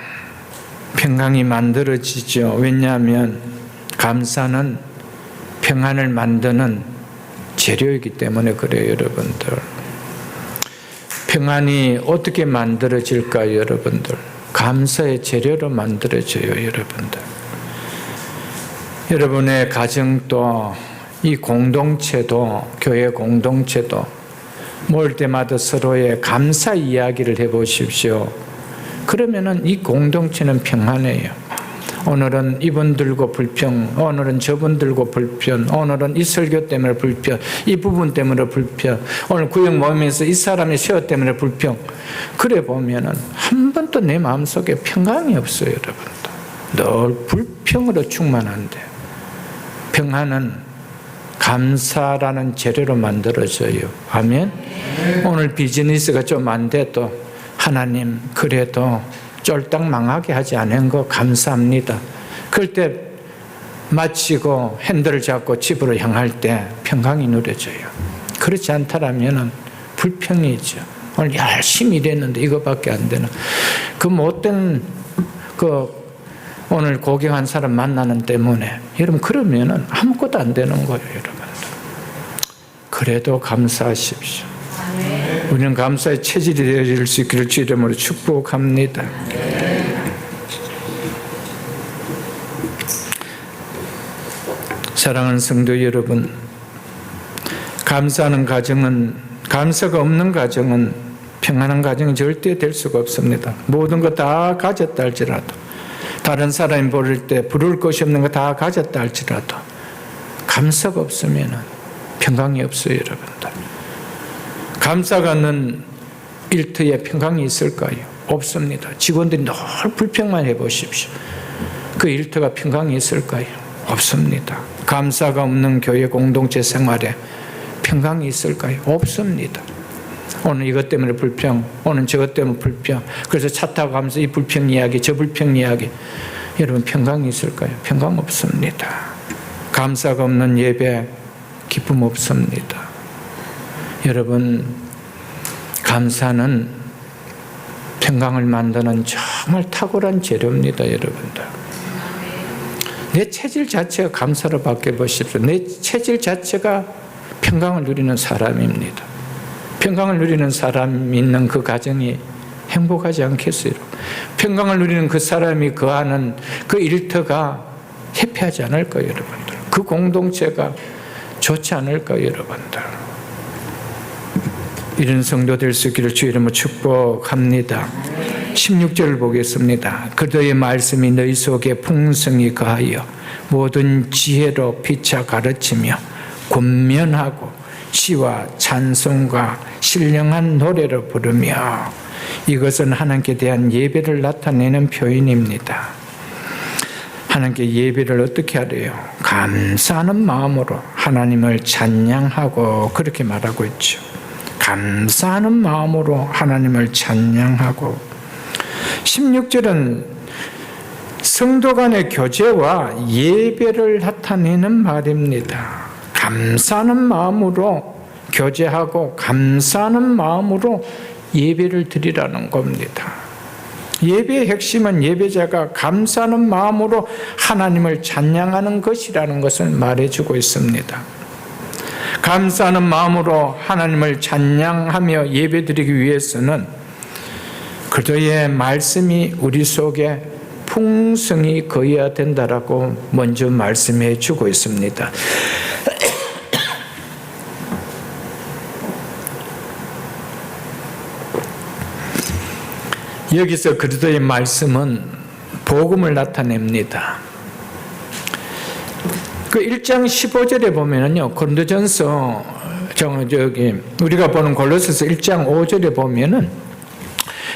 평강이 만들어지죠. 왜냐하면 감사는 평안을 만드는 재료이기 때문에 그래요, 여러분들. 평안이 어떻게 만들어질까요, 여러분들? 감사의 재료로 만들어져요, 여러분들. 여러분의 가정도, 이 공동체도, 교회 공동체도 모일 때마다 서로의 감사 이야기를 해보십시오. 그러면은 이 공동체는 평안해요. 오늘은 이분 들고 불평, 오늘은 저분 들고 불평, 오늘은 이 설교 때문에 불평, 이 부분 때문에 불평, 오늘 구역 모임에서 이 사람의 세워 때문에 불평. 그래 보면은 한 번도 내 마음속에 평강이 없어요, 여러분들. 늘 불평으로 충만한데, 평안은 감사라는 재료로 만들어져요. 아멘. 오늘 비즈니스가 좀 안 돼도 하나님 그래도 쫄딱 망하게 하지 않은 거 감사합니다. 그럴 때 마치고 핸들을 잡고 집으로 향할 때 평강이 누려져요. 그렇지 않다라면 불평이죠. 오늘 열심히 일했는데 이거밖에 안 되나. 그 못된 오늘 고경한 사람 만나는 때문에 여러분 그러면은 아무것도 안 되는 거예요, 여러분. 그래도 감사하십시오. 우리는 감사의 체질이 되어질 수 있기를 주 이름으로 축복합니다. 사랑하는 성도 여러분, 감사하는 가정은, 감사가 없는 가정은 평안한 가정이 절대 될 수가 없습니다. 모든 거 다 가졌다 할지라도, 다른 사람이 부를 때 부를 것이 없는 거 다 가졌다 할지라도 감사가 없으면 평강이 없어요, 여러분들. 감사가 없는 일터에 평강이 있을까요? 없습니다. 직원들이 늘 불평만 해보십시오. 그 일터가 평강이 있을까요? 없습니다. 감사가 없는 교회 공동체 생활에 평강이 있을까요? 없습니다. 오늘 이것 때문에 불평, 오늘 저것 때문에 불평. 그래서 차 타고 가면서 이 불평 이야기, 저 불평 이야기. 여러분 평강이 있을까요? 평강 없습니다. 감사가 없는 예배 기쁨 없습니다. 여러분 감사는 평강을 만드는 정말 탁월한 재료입니다. 여러분들 내 체질 자체가 감사로 바뀌어 보십시오. 내 체질 자체가 평강을 누리는 사람입니다. 평강을 누리는 사람이 있는 그 가정이 행복하지 않겠어요? 평강을 누리는 그 사람이 거하는 그 일터가 해피하지 않을까요, 여러분들? 그 공동체가 좋지 않을까요, 여러분들? 이런 성도 될 수 있기를 주의 이름으로 축복합니다. 16절을 보겠습니다. 그들의 말씀이 너희 속에 풍성히 거하여 모든 지혜로 피차 가르치며 권면하고 시와 찬송과 신령한 노래를 부르며. 이것은 하나님께 대한 예배를 나타내는 표현입니다. 하나님께 예배를 어떻게 하래요? 감사하는 마음으로 하나님을 찬양하고 그렇게 말하고 있죠. 감사하는 마음으로 하나님을 찬양하고. 16절은 성도 간의 교제와 예배를 나타내는 말입니다. 감사하는 마음으로 교제하고 감사하는 마음으로 예배를 드리라는 겁니다. 예배의 핵심은 예배자가 감사하는 마음으로 하나님을 찬양하는 것이라는 것을 말해주고 있습니다. 감사하는 마음으로 하나님을 찬양하며 예배드리기 위해서는 그들의 말씀이 우리 속에 풍성히 거해야 된다라고 먼저 말씀해 주고 있습니다. 여기서 그리스도의 말씀은 복음을 나타냅니다. 그 1장 15절에 보면은요, 고린도전서 우리가 보는 골로새서 1장 5절에 보면은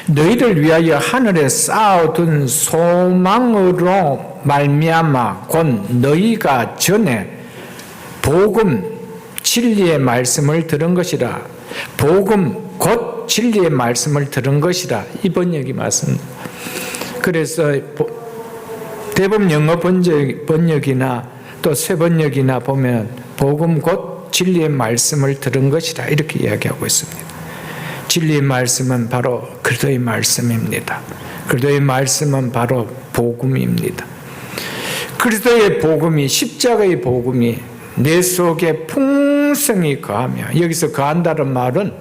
너희를 위하여 하늘에 쌓아둔 소망으로 말미암아 곧 너희가 전에 복음 진리의 말씀을 들은 것이라. 복음 곧 진리의 말씀을 들은 것이라. 이 번역이 맞습니다. 그래서 대부분 영어 번역이나 또 새 번역이나 보면 복음 곧 진리의 말씀을 들은 것이라 이렇게 이야기하고 있습니다. 진리의 말씀은 바로 그리스도의 말씀입니다. 그리스도의 말씀은 바로 복음입니다. 그리스도의 복음이, 십자가의 복음이 내 속에 풍성히 거하며, 여기서 거한다는 말은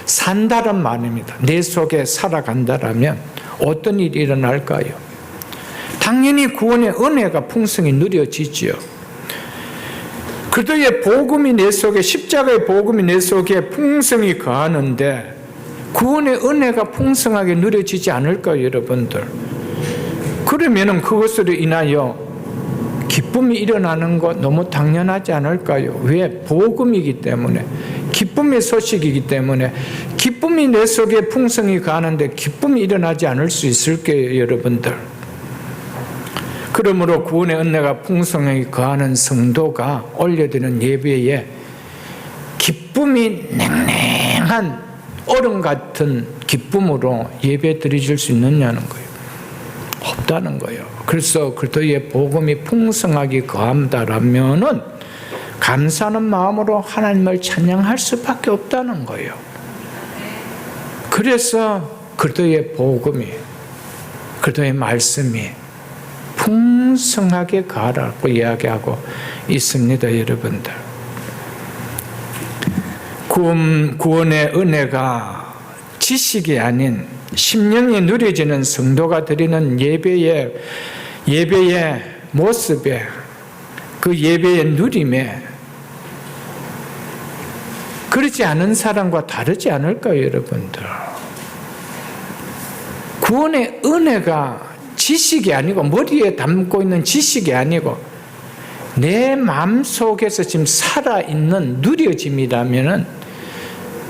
산다는 말입니다. 내 속에 살아간다라면 어떤 일이 일어날까요? 당연히 구원의 은혜가 풍성히 누려지지요. 그리스도의 복음이 내 속에, 십자가의 복음이 내 속에 풍성히 거하는데 구원의 은혜가 풍성하게 누려지지 않을까요, 여러분들? 그러면은 그것으로 인하여 기쁨이 일어나는 것 너무 당연하지 않을까요? 왜? 복음이기 때문에, 기쁨의 소식이기 때문에. 기쁨이 내 속에 풍성히 가는데 기쁨이 일어나지 않을 수 있을까요, 여러분들? 그러므로 구원의 은혜가 풍성하게 거하는 성도가 올려드리는 예배에 기쁨이 냉랭한 얼음 같은 기쁨으로 예배 드려질 수 있느냐는 거예요. 없다는 거예요. 그래서 그리스도의 복음이 풍성하게 거한다라면은 감사하는 마음으로 하나님을 찬양할 수밖에 없다는 거예요. 그래서 그리스도의 복음이, 그리스도의 말씀이 풍성하게 가라고 이야기하고 있습니다, 여러분들. 구원의 은혜가 지식이 아닌 심령이 누려지는 성도가 드리는 예배의 모습에, 그 예배의 누림에 그렇지 않은 사람과 다르지 않을까요, 여러분들? 구원의 은혜가 지식이 아니고, 머리에 담고 있는 지식이 아니고 내 마음속에서 지금 살아있는 누려짐이라면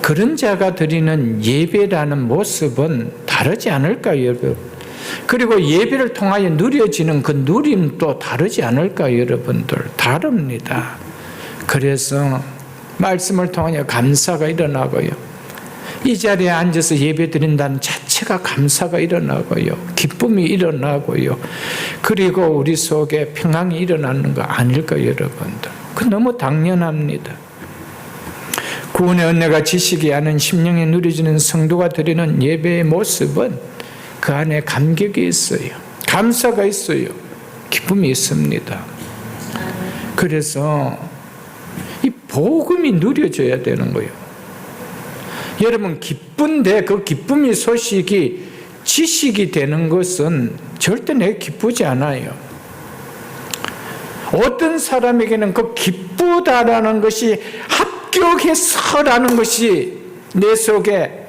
그런 자가 드리는 예배라는 모습은 다르지 않을까요, 여러분? 그리고 예배를 통하여 누려지는 그 누림도 다르지 않을까요, 여러분들? 다릅니다. 그래서 말씀을 통하여 감사가 일어나고요, 이 자리에 앉아서 예배 드린다는 자체 자체가 감사가 일어나고요. 기쁨이 일어나고요. 그리고 우리 속에 평강이 일어나는 거 아닐까요, 여러분들? 그 너무 당연합니다. 구원의 은혜가 지식이 아닌 심령에 누려지는 성도가 드리는 예배의 모습은 그 안에 감격이 있어요. 감사가 있어요. 기쁨이 있습니다. 그래서 이 복음이 누려져야 되는 거예요. 여러분, 기쁜데 그 기쁨의 소식이 지식이 되는 것은 절대 내가 기쁘지 않아요. 어떤 사람에게는 그 기쁘다라는 것이 합격해서라는 것이 내 속에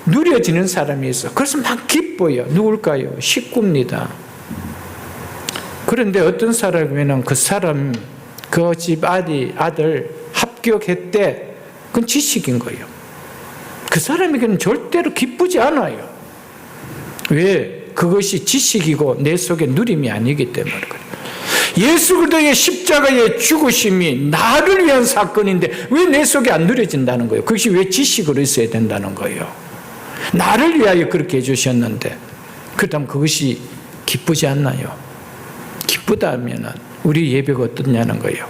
누려지는 사람이 있어. 그래서 막 기뻐요. 누굴까요? 식구입니다. 그런데 어떤 사람에게는 그 사람, 그 집 아들 합격했대. 그건 지식인 거예요. 그 사람에게는 절대로 기쁘지 않아요. 왜? 그것이 지식이고 내 속에 누림이 아니기 때문에 그래요. 예수 그리스도의 십자가의 죽으심이 나를 위한 사건인데 왜 내 속에 안 누려진다는 거예요? 그것이 왜 지식으로 있어야 된다는 거예요? 나를 위하여 그렇게 해주셨는데, 그렇다면 그것이 기쁘지 않나요? 기쁘다면 우리 예배가 어떠냐는 거예요.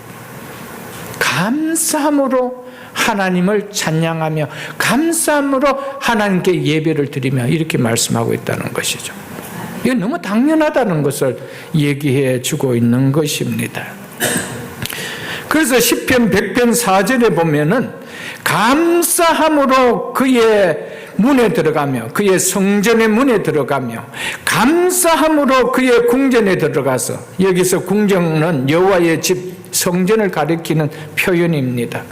감사함으로 하나님을 찬양하며 감사함으로 하나님께 예배를 드리며 이렇게 말씀하고 있다는 것이죠. 이건 너무 당연하다는 것을 얘기해 주고 있는 것입니다. 그래서 시편 100편 4절에 보면은 감사함으로 그의 문에 들어가며 그의 성전의 문에 들어가며 감사함으로 그의 궁전에 들어가서, 여기서 궁전은 여호와의 집 성전을 가리키는 표현입니다.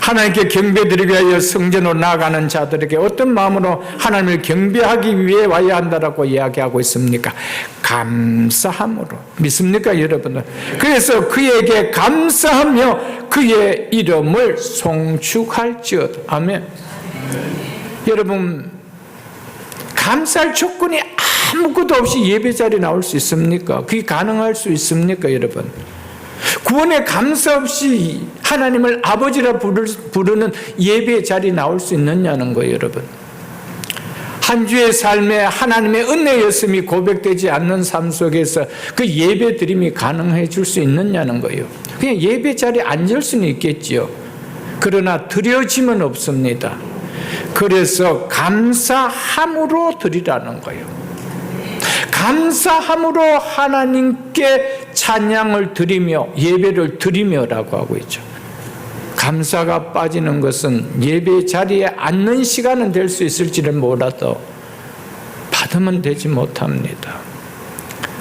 하나님께 경배드리기 위하여 성전으로 나아가는 자들에게 어떤 마음으로 하나님을 경배하기 위해 와야 한다라고 이야기하고 있습니까? 감사함으로. 믿습니까, 여러분들? 그래서 그에게 감사하며 그의 이름을 송축할지어다. 아멘. 여러분, 감사할 조건이 아무것도 없이 예배 자리에 나올 수 있습니까? 그게 가능할 수 있습니까, 여러분? 구원에 감사 없이 하나님을 아버지라 부르는 예배 자리에 나올 수 있느냐는 거예요, 여러분. 한 주의 삶에 하나님의 은혜였음이 고백되지 않는 삶 속에서 그 예배 드림이 가능해 줄 수 있느냐는 거예요. 그냥 예배 자리에 앉을 수는 있겠지요. 그러나 드려짐은 없습니다. 그래서 감사함으로 드리라는 거예요. 감사함으로 하나님께 찬양을 드리며 예배를 드리며라고 하고 있죠. 감사가 빠지는 것은 예배 자리에 앉는 시간은 될 수 있을지는 몰라도 받으면 되지 못합니다.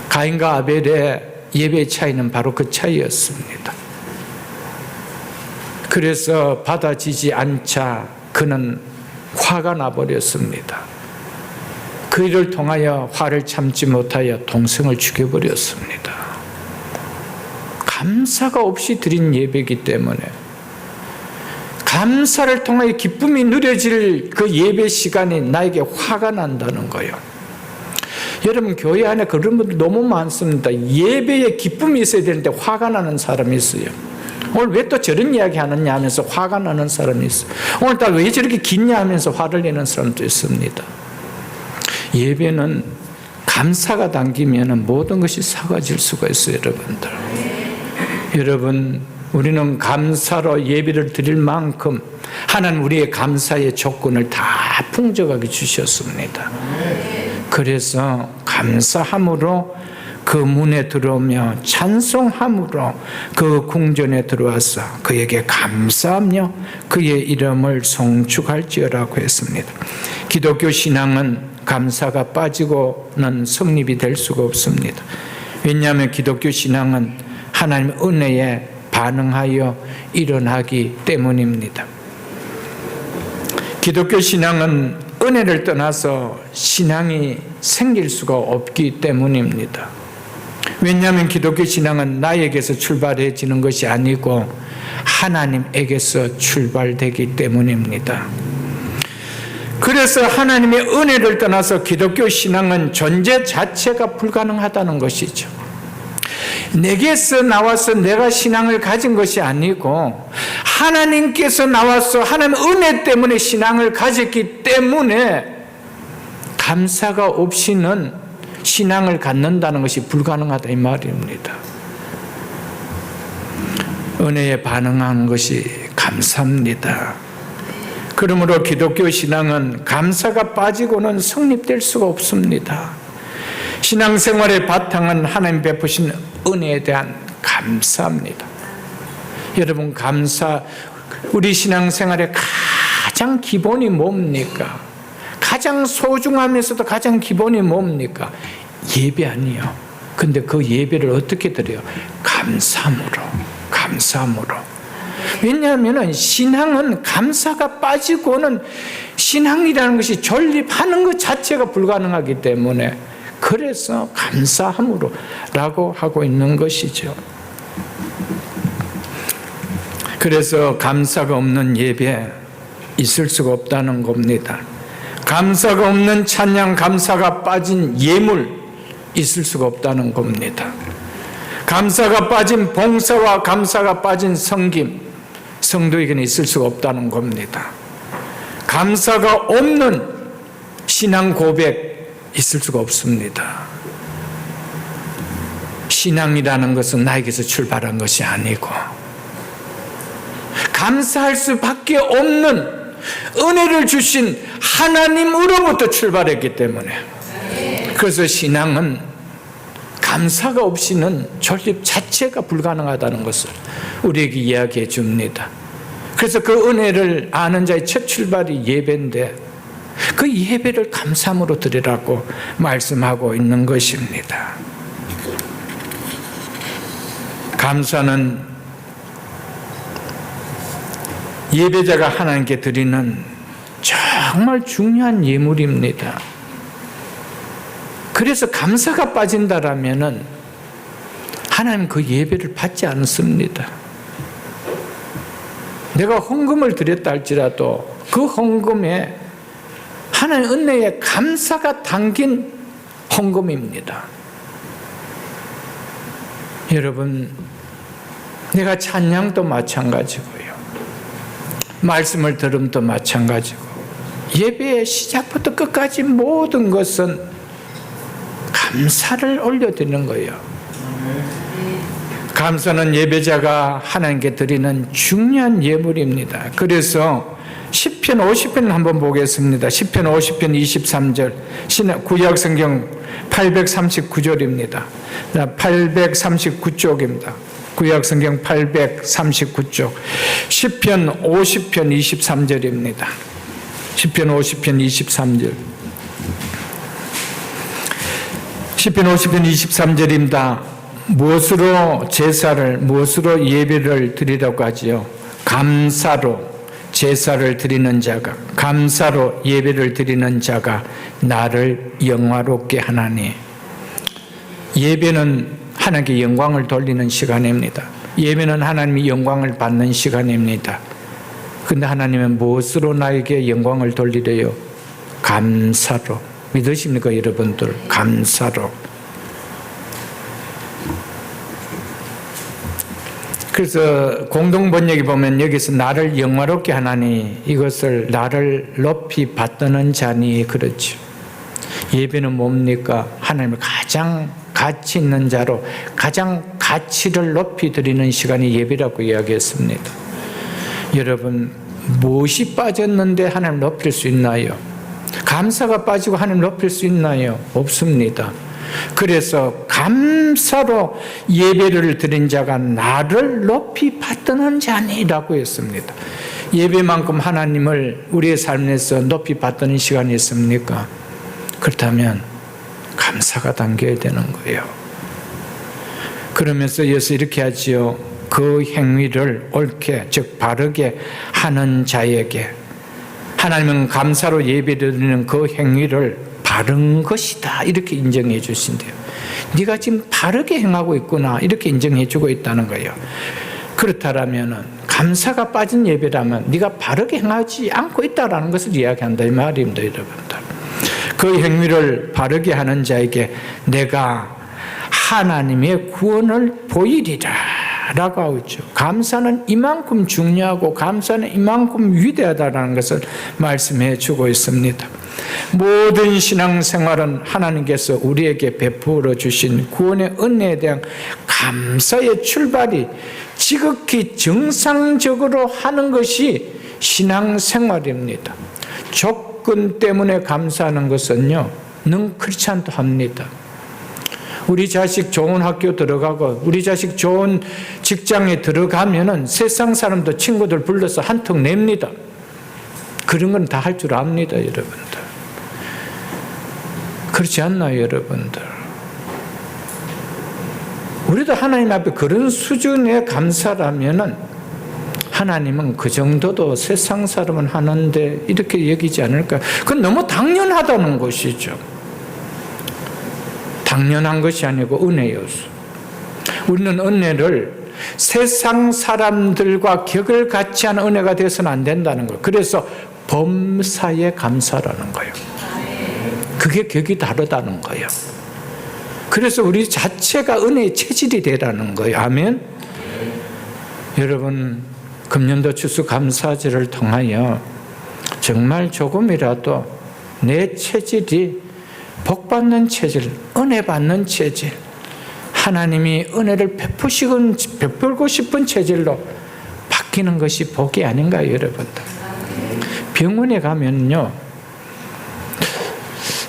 가인과 아벨의 예배 차이는 바로 그 차이였습니다. 그래서 받아지지 않자 그는 화가 나버렸습니다. 그 일을 통하여 화를 참지 못하여 동생을 죽여버렸습니다. 감사가 없이 드린 예배이기 때문에, 감사를 통하여 기쁨이 누려질 그 예배 시간이 나에게 화가 난다는 거예요. 여러분, 교회 안에 그런 분들 너무 많습니다. 예배에 기쁨이 있어야 되는데 화가 나는 사람이 있어요. 오늘 왜 또 저런 이야기 하느냐 하면서 화가 나는 사람이 있어요. 오늘따라 왜 저렇게 긴냐 하면서 화를 내는 사람도 있습니다. 예배는 감사가 담기면 모든 것이 사라질 수가 있어요, 여러분들. 여러분, 우리는 감사로 예배를 드릴 만큼 하나님 우리의 감사의 조건을 다 풍족하게 주셨습니다. 그래서 감사함으로 그 문에 들어오며 찬송함으로 그 궁전에 들어와서 그에게 감사하며 그의 이름을 송축할지어라고 했습니다. 기독교 신앙은 감사가 빠지고는 성립이 될 수가 없습니다. 왜냐하면 기독교 신앙은 하나님의 은혜에 반응하여 일어나기 때문입니다. 기독교 신앙은 은혜를 떠나서 신앙이 생길 수가 없기 때문입니다. 왜냐하면 기독교 신앙은 나에게서 출발해지는 것이 아니고 하나님에게서 출발되기 때문입니다. 그래서 하나님의 은혜를 떠나서 기독교 신앙은 존재 자체가 불가능하다는 것이죠. 내게서 나와서 내가 신앙을 가진 것이 아니고 하나님께서 나와서 하나님의 은혜 때문에 신앙을 가졌기 때문에 감사가 없이는 신앙을 갖는다는 것이 불가능하다 이 말입니다. 은혜에 반응하는 것이 감사입니다. 그러므로 기독교 신앙은 감사가 빠지고는 성립될 수가 없습니다. 신앙생활의 바탕은 하나님 베푸신 은혜에 대한 감사입니다. 여러분, 우리 신앙생활의 가장 기본이 뭡니까? 가장 소중하면서도 가장 기본이 뭡니까? 예배 아니에요. 근데 그 예배를 어떻게 드려요? 감사함으로. 왜냐하면 신앙은 감사가 빠지고는 신앙이라는 것이 존립하는 것 자체가 불가능하기 때문에 그래서 감사함으로 라고 하고 있는 것이죠. 그래서 감사가 없는 예배 있을 수가 없다는 겁니다. 감사가 없는 찬양, 감사가 빠진 예물 있을 수가 없다는 겁니다. 감사가 빠진 봉사와 감사가 빠진 섬김, 성도에게는 있을 수가 없다는 겁니다. 감사가 없는 신앙 고백 있을 수가 없습니다. 신앙이라는 것은 나에게서 출발한 것이 아니고 감사할 수밖에 없는 은혜를 주신 하나님으로부터 출발했기 때문에, 그래서 신앙은 감사가 없이는 존립 자체가 불가능하다는 것을 우리에게 이야기해 줍니다. 그래서 그 은혜를 아는 자의 첫 출발이 예배인데 그 예배를 감사함으로 드리라고 말씀하고 있는 것입니다. 감사는 예배자가 하나님께 드리는 정말 중요한 예물입니다. 그래서 감사가 빠진다라면은 하나님 그 예배를 받지 않습니다. 내가 헌금을 드렸다 할지라도 그 헌금에 하나님 은혜에 감사가 담긴 헌금입니다. 여러분, 내가 찬양도 마찬가지고요. 말씀을 들음도 마찬가지고 예배의 시작부터 끝까지 모든 것은 감사를 올려드리는 거예요. 감사는 예배자가 하나님께 드리는 중요한 예물입니다. 그래서 시편 50편 한번 보겠습니다. 시편 50편 23절, 구약성경 839절입니다. 839쪽입니다. 구약성경 839쪽, 시편 50편 23절입니다. 시편 50편 23절. 시편 50편 23절입니다. 무엇으로 제사를, 무엇으로 예배를 드리라고 하지요? 감사로 제사를 드리는 자가, 감사로 예배를 드리는 자가 나를 영화롭게 하나니. 예배는 하나님께 영광을 돌리는 시간입니다. 예배는 하나님이 영광을 받는 시간입니다. 근데 하나님은 무엇으로 나에게 영광을 돌리래요? 감사로. 믿으십니까, 여러분들? 감사로. 그래서 공동번역에 보면 여기서 나를 영화롭게 하나니, 이것을 나를 높이 받드는 자니, 그렇죠. 예배는 뭡니까? 하나님을 가장 가치 있는 자로 가장 가치를 높이 드리는 시간이 예배라고 이야기했습니다. 여러분, 무엇이 빠졌는데 하나님 높일 수 있나요? 감사가 빠지고 하나님 높일 수 있나요? 없습니다. 그래서 감사로 예배를 드린 자가 나를 높이 받드는 자니라고 했습니다. 예배만큼 하나님을 우리의 삶에서 높이 받드는 시간이 있습니까? 그렇다면 감사가 담겨야 되는 거예요. 그러면서 예수 이렇게 하지요. 그 행위를 옳게, 즉 바르게 하는 자에게, 하나님은 감사로 예배드리는 그 행위를 바른 것이다 이렇게 인정해 주신대요. 네가 지금 바르게 행하고 있구나 이렇게 인정해 주고 있다는 거예요. 그렇다면 감사가 빠진 예배라면 네가 바르게 행하지 않고 있다라는 것을 이야기한다 이 말입니다. 여러분들, 그 행위를 바르게 하는 자에게 내가 하나님의 구원을 보이리라 라고 하고 있죠. 감사는 이만큼 중요하고 감사는 이만큼 위대하다는 것을 말씀해 주고 있습니다. 모든 신앙생활은 하나님께서 우리에게 베풀어 주신 구원의 은혜에 대한 감사의 출발이 지극히 정상적으로 하는 것이 신앙생활입니다. 조건 때문에 감사하는 것은요, 능 크리스찬도 합니다. 우리 자식 좋은 학교 들어가고 우리 자식 좋은 직장에 들어가면은 세상 사람도 친구들 불러서 한턱 냅니다. 그런 건 다 할 줄 압니다, 여러분들. 그렇지 않나요, 여러분들? 우리도 하나님 앞에 그런 수준의 감사라면은 하나님은 그 정도도 세상 사람은 하는데 이렇게 여기지 않을까? 그건 너무 당연하다는 것이죠. 당연한 것이 아니고 은혜였어. 우리는 은혜를 세상 사람들과 격을 같이 하는 은혜가 되어서는 안 된다는 거예요. 그래서 범사에 감사라는 거예요. 그게 격이 다르다는 거예요. 그래서 우리 자체가 은혜의 체질이 되라는 거예요. 아멘? 여러분, 금년도 추수감사절을 통하여 정말 조금이라도 내 체질이 복받는 체질, 은혜 받는 체질, 하나님이 은혜를 베풀고 싶은 체질로 바뀌는 것이 복이 아닌가요, 여러분들? 병원에 가면요,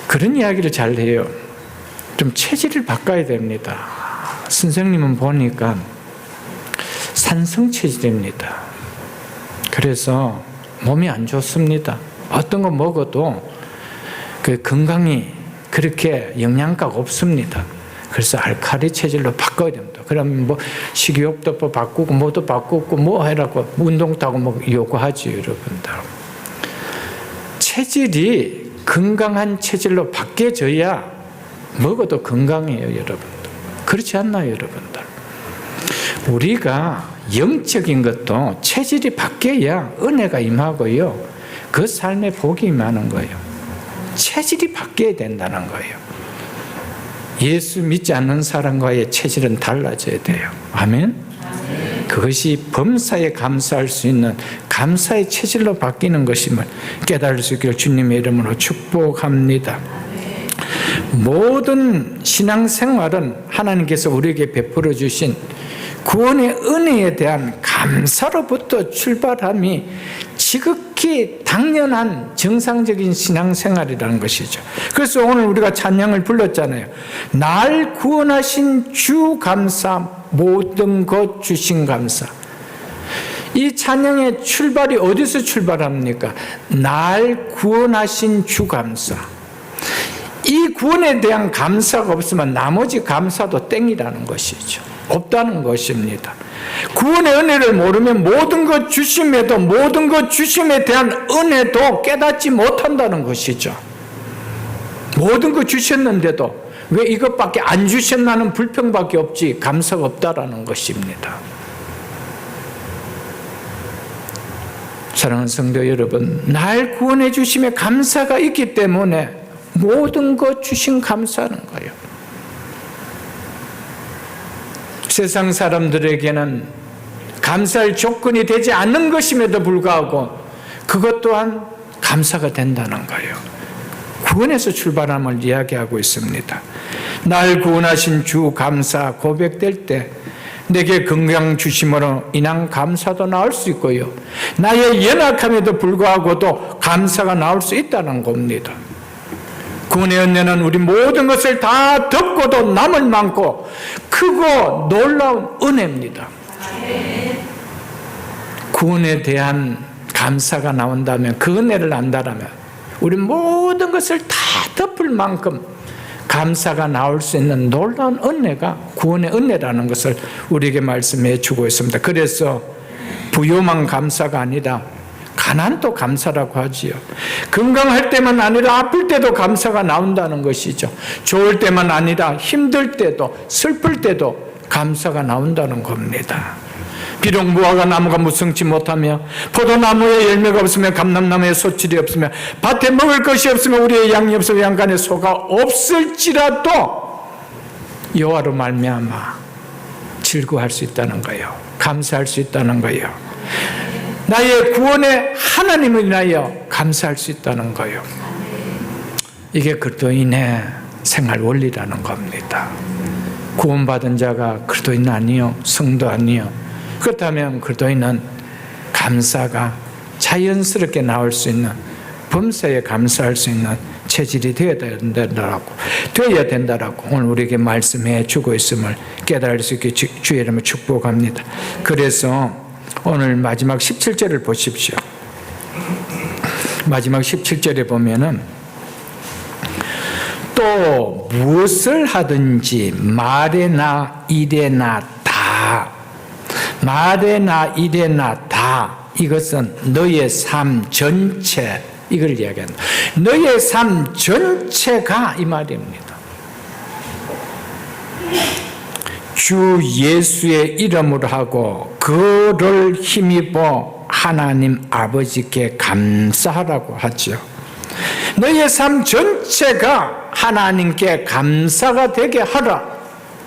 그런 이야기를 잘 해요. 좀 체질을 바꿔야 됩니다. 선생님은 보니까 산성 체질입니다. 그래서 몸이 안 좋습니다. 어떤 거 먹어도 그 건강이 그렇게 영양가가 없습니다. 그래서 알칼리 체질로 바꿔야 됩니다. 그러면 뭐 식이요법도 바꾸고 뭐도 바꾸고 뭐 해라고 운동도 하고 뭐 요구하지, 여러분들. 체질이 건강한 체질로 바뀌어져야 먹어도 건강해요, 여러분들. 그렇지 않나요, 여러분들? 우리가 영적인 것도 체질이 바뀌어야 은혜가 임하고요, 그 삶에 복이 임하는 거예요. 체질이 바뀌어야 된다는 거예요. 예수 믿지 않는 사람과의 체질은 달라져야 돼요. 아멘? 그것이 범사에 감사할 수 있는 감사의 체질로 바뀌는 것임을 깨달을 수 있기를 주님의 이름으로 축복합니다. 모든 신앙생활은 하나님께서 우리에게 베풀어 주신 구원의 은혜에 대한 감사로부터 출발함이 지극히 당연한 정상적인 신앙생활이라는 것이죠. 그래서 오늘 우리가 찬양을 불렀잖아요. 날 구원하신 주 감사, 모든 것 주신 감사. 이 찬양의 출발이 어디서 출발합니까? 날 구원하신 주 감사. 이 구원에 대한 감사가 없으면 나머지 감사도 땡이라는 것이죠. 없다는 것입니다. 구원의 은혜를 모르면 모든 것 주심에도 모든 것 주심에 대한 은혜도 깨닫지 못한다는 것이죠. 모든 것 주셨는데도 왜 이것밖에 안 주셨나는 불평밖에 없지 감사가 없다라는 것입니다. 사랑하는 성도 여러분, 날 구원해 주심에 감사가 있기 때문에 모든 것 주신 감사하는 거예요. 세상 사람들에게는 감사할 조건이 되지 않는 것임에도 불구하고 그것 또한 감사가 된다는 거예요. 구원에서 출발함을 이야기하고 있습니다. 날 구원하신 주 감사 고백될 때 내게 건강 주심으로 인한 감사도 나올 수 있고요, 나의 연약함에도 불구하고도 감사가 나올 수 있다는 겁니다. 구원의 은혜는 우리 모든 것을 다 덮고도 남을 많고 크고 놀라운 은혜입니다. 구원에 대한 감사가 나온다면, 그 은혜를 안다라면 우리 모든 것을 다 덮을 만큼 감사가 나올 수 있는 놀라운 은혜가 구원의 은혜라는 것을 우리에게 말씀해 주고 있습니다. 그래서 부요만 감사가 아니라 가난도 감사라고 하지요. 건강할 때만 아니라 아플 때도 감사가 나온다는 것이죠. 좋을 때만 아니라 힘들 때도 슬플 때도 감사가 나온다는 겁니다. 비록 무화과 나무가 무성치 못하며 포도나무에 열매가 없으며 감람나무에 소출이 없으며 밭에 먹을 것이 없으며 우리의 양이 없으며 양간에 소가 없을지라도 여호와로 말미암아 즐거워할 수 있다는 거예요. 감사할 수 있다는 거예요. 나의 구원의 하나님을 인하여 감사할 수 있다는 거예요. 이게 그리스도인의 생활 원리라는 겁니다. 구원받은 자가 그리스도인 아니요, 성도 아니요. 그렇다면 그리스도인은 감사가 자연스럽게 나올 수 있는, 범사에 감사할 수 있는 체질이 되어야 된다라고 오늘 우리에게 말씀해 주고 있음을 깨달을 수 있게 주의 이름으로 축복합니다. 그래서 오늘 마지막 17절을 보십시오. 마지막 17절에 보면은 또 무엇을 하든지 말에나 일에나 다, 말에나 일에나 다, 이것은 너의 삶 전체, 이걸 이야기한다. 너의 삶 전체가 이 말입니다. 주 예수의 이름으로 하고 그를 힘입어 하나님 아버지께 감사하라고 하죠. 너의 삶 전체가 하나님께 감사가 되게 하라,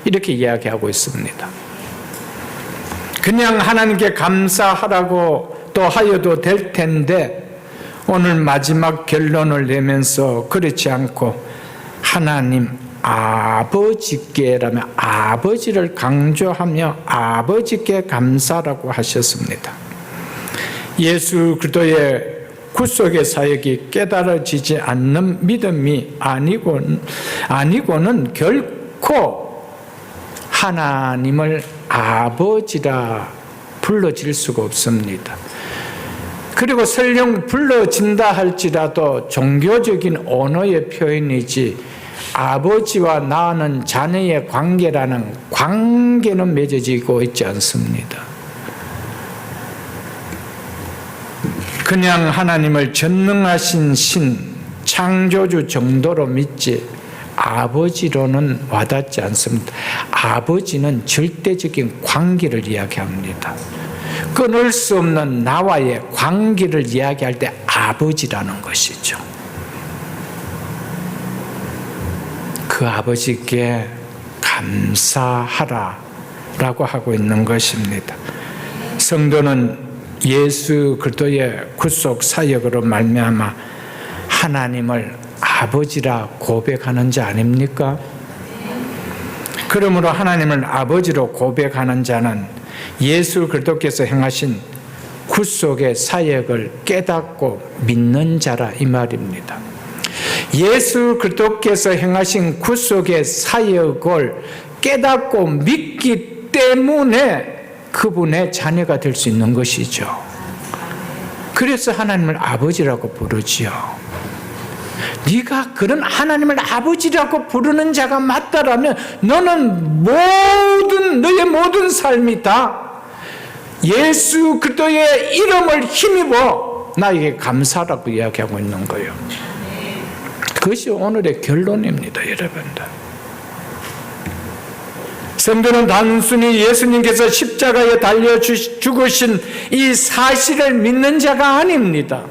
이렇게 이야기하고 있습니다. 그냥 하나님께 감사하라고 또 하여도 될 텐데 오늘 마지막 결론을 내면서 그렇지 않고 하나님 아버지께라면 아버지를 강조하며 아버지께 감사라고 하셨습니다. 예수 그리스도의 구속의 사역이 깨달아지지 않는 믿음이 아니고는 결코 하나님을 아버지라 불러질 수가 없습니다. 그리고 설령 불러진다 할지라도 종교적인 언어의 표현이지 아버지와 나는 자녀의 관계라는 관계는 맺어지고 있지 않습니다. 그냥 하나님을 전능하신 신, 창조주 정도로 믿지 아버지로는 와닿지 않습니다. 아버지는 절대적인 관계를 이야기합니다. 끊을 수 없는 나와의 관계를 이야기할 때 아버지라는 것이죠. 그 아버지께 감사하라 라고 하고 있는 것입니다. 성도는 예수 그리스도의 구속 사역으로 말미암아 하나님을 아버지라 고백하는 자 아닙니까? 그러므로 하나님을 아버지로 고백하는 자는 예수 그리스도께서 행하신 구속의 사역을 깨닫고 믿는 자라, 이 말입니다. 예수 그리스도께서 행하신 구속의 사역을 깨닫고 믿기 때문에 그분의 자녀가 될 수 있는 것이죠. 그래서 하나님을 아버지라고 부르지요. 네가 그런 하나님을 아버지라고 부르는 자가 맞다라면 너는 너의 모든 삶이 다 예수 그리스도의 이름을 힘입어 나에게 감사라고 이야기하고 있는 거예요. 그것이 오늘의 결론입니다, 여러분들. 성도는 단순히 예수님께서 십자가에 달려 죽으신 이 사실을 믿는 자가 아닙니다.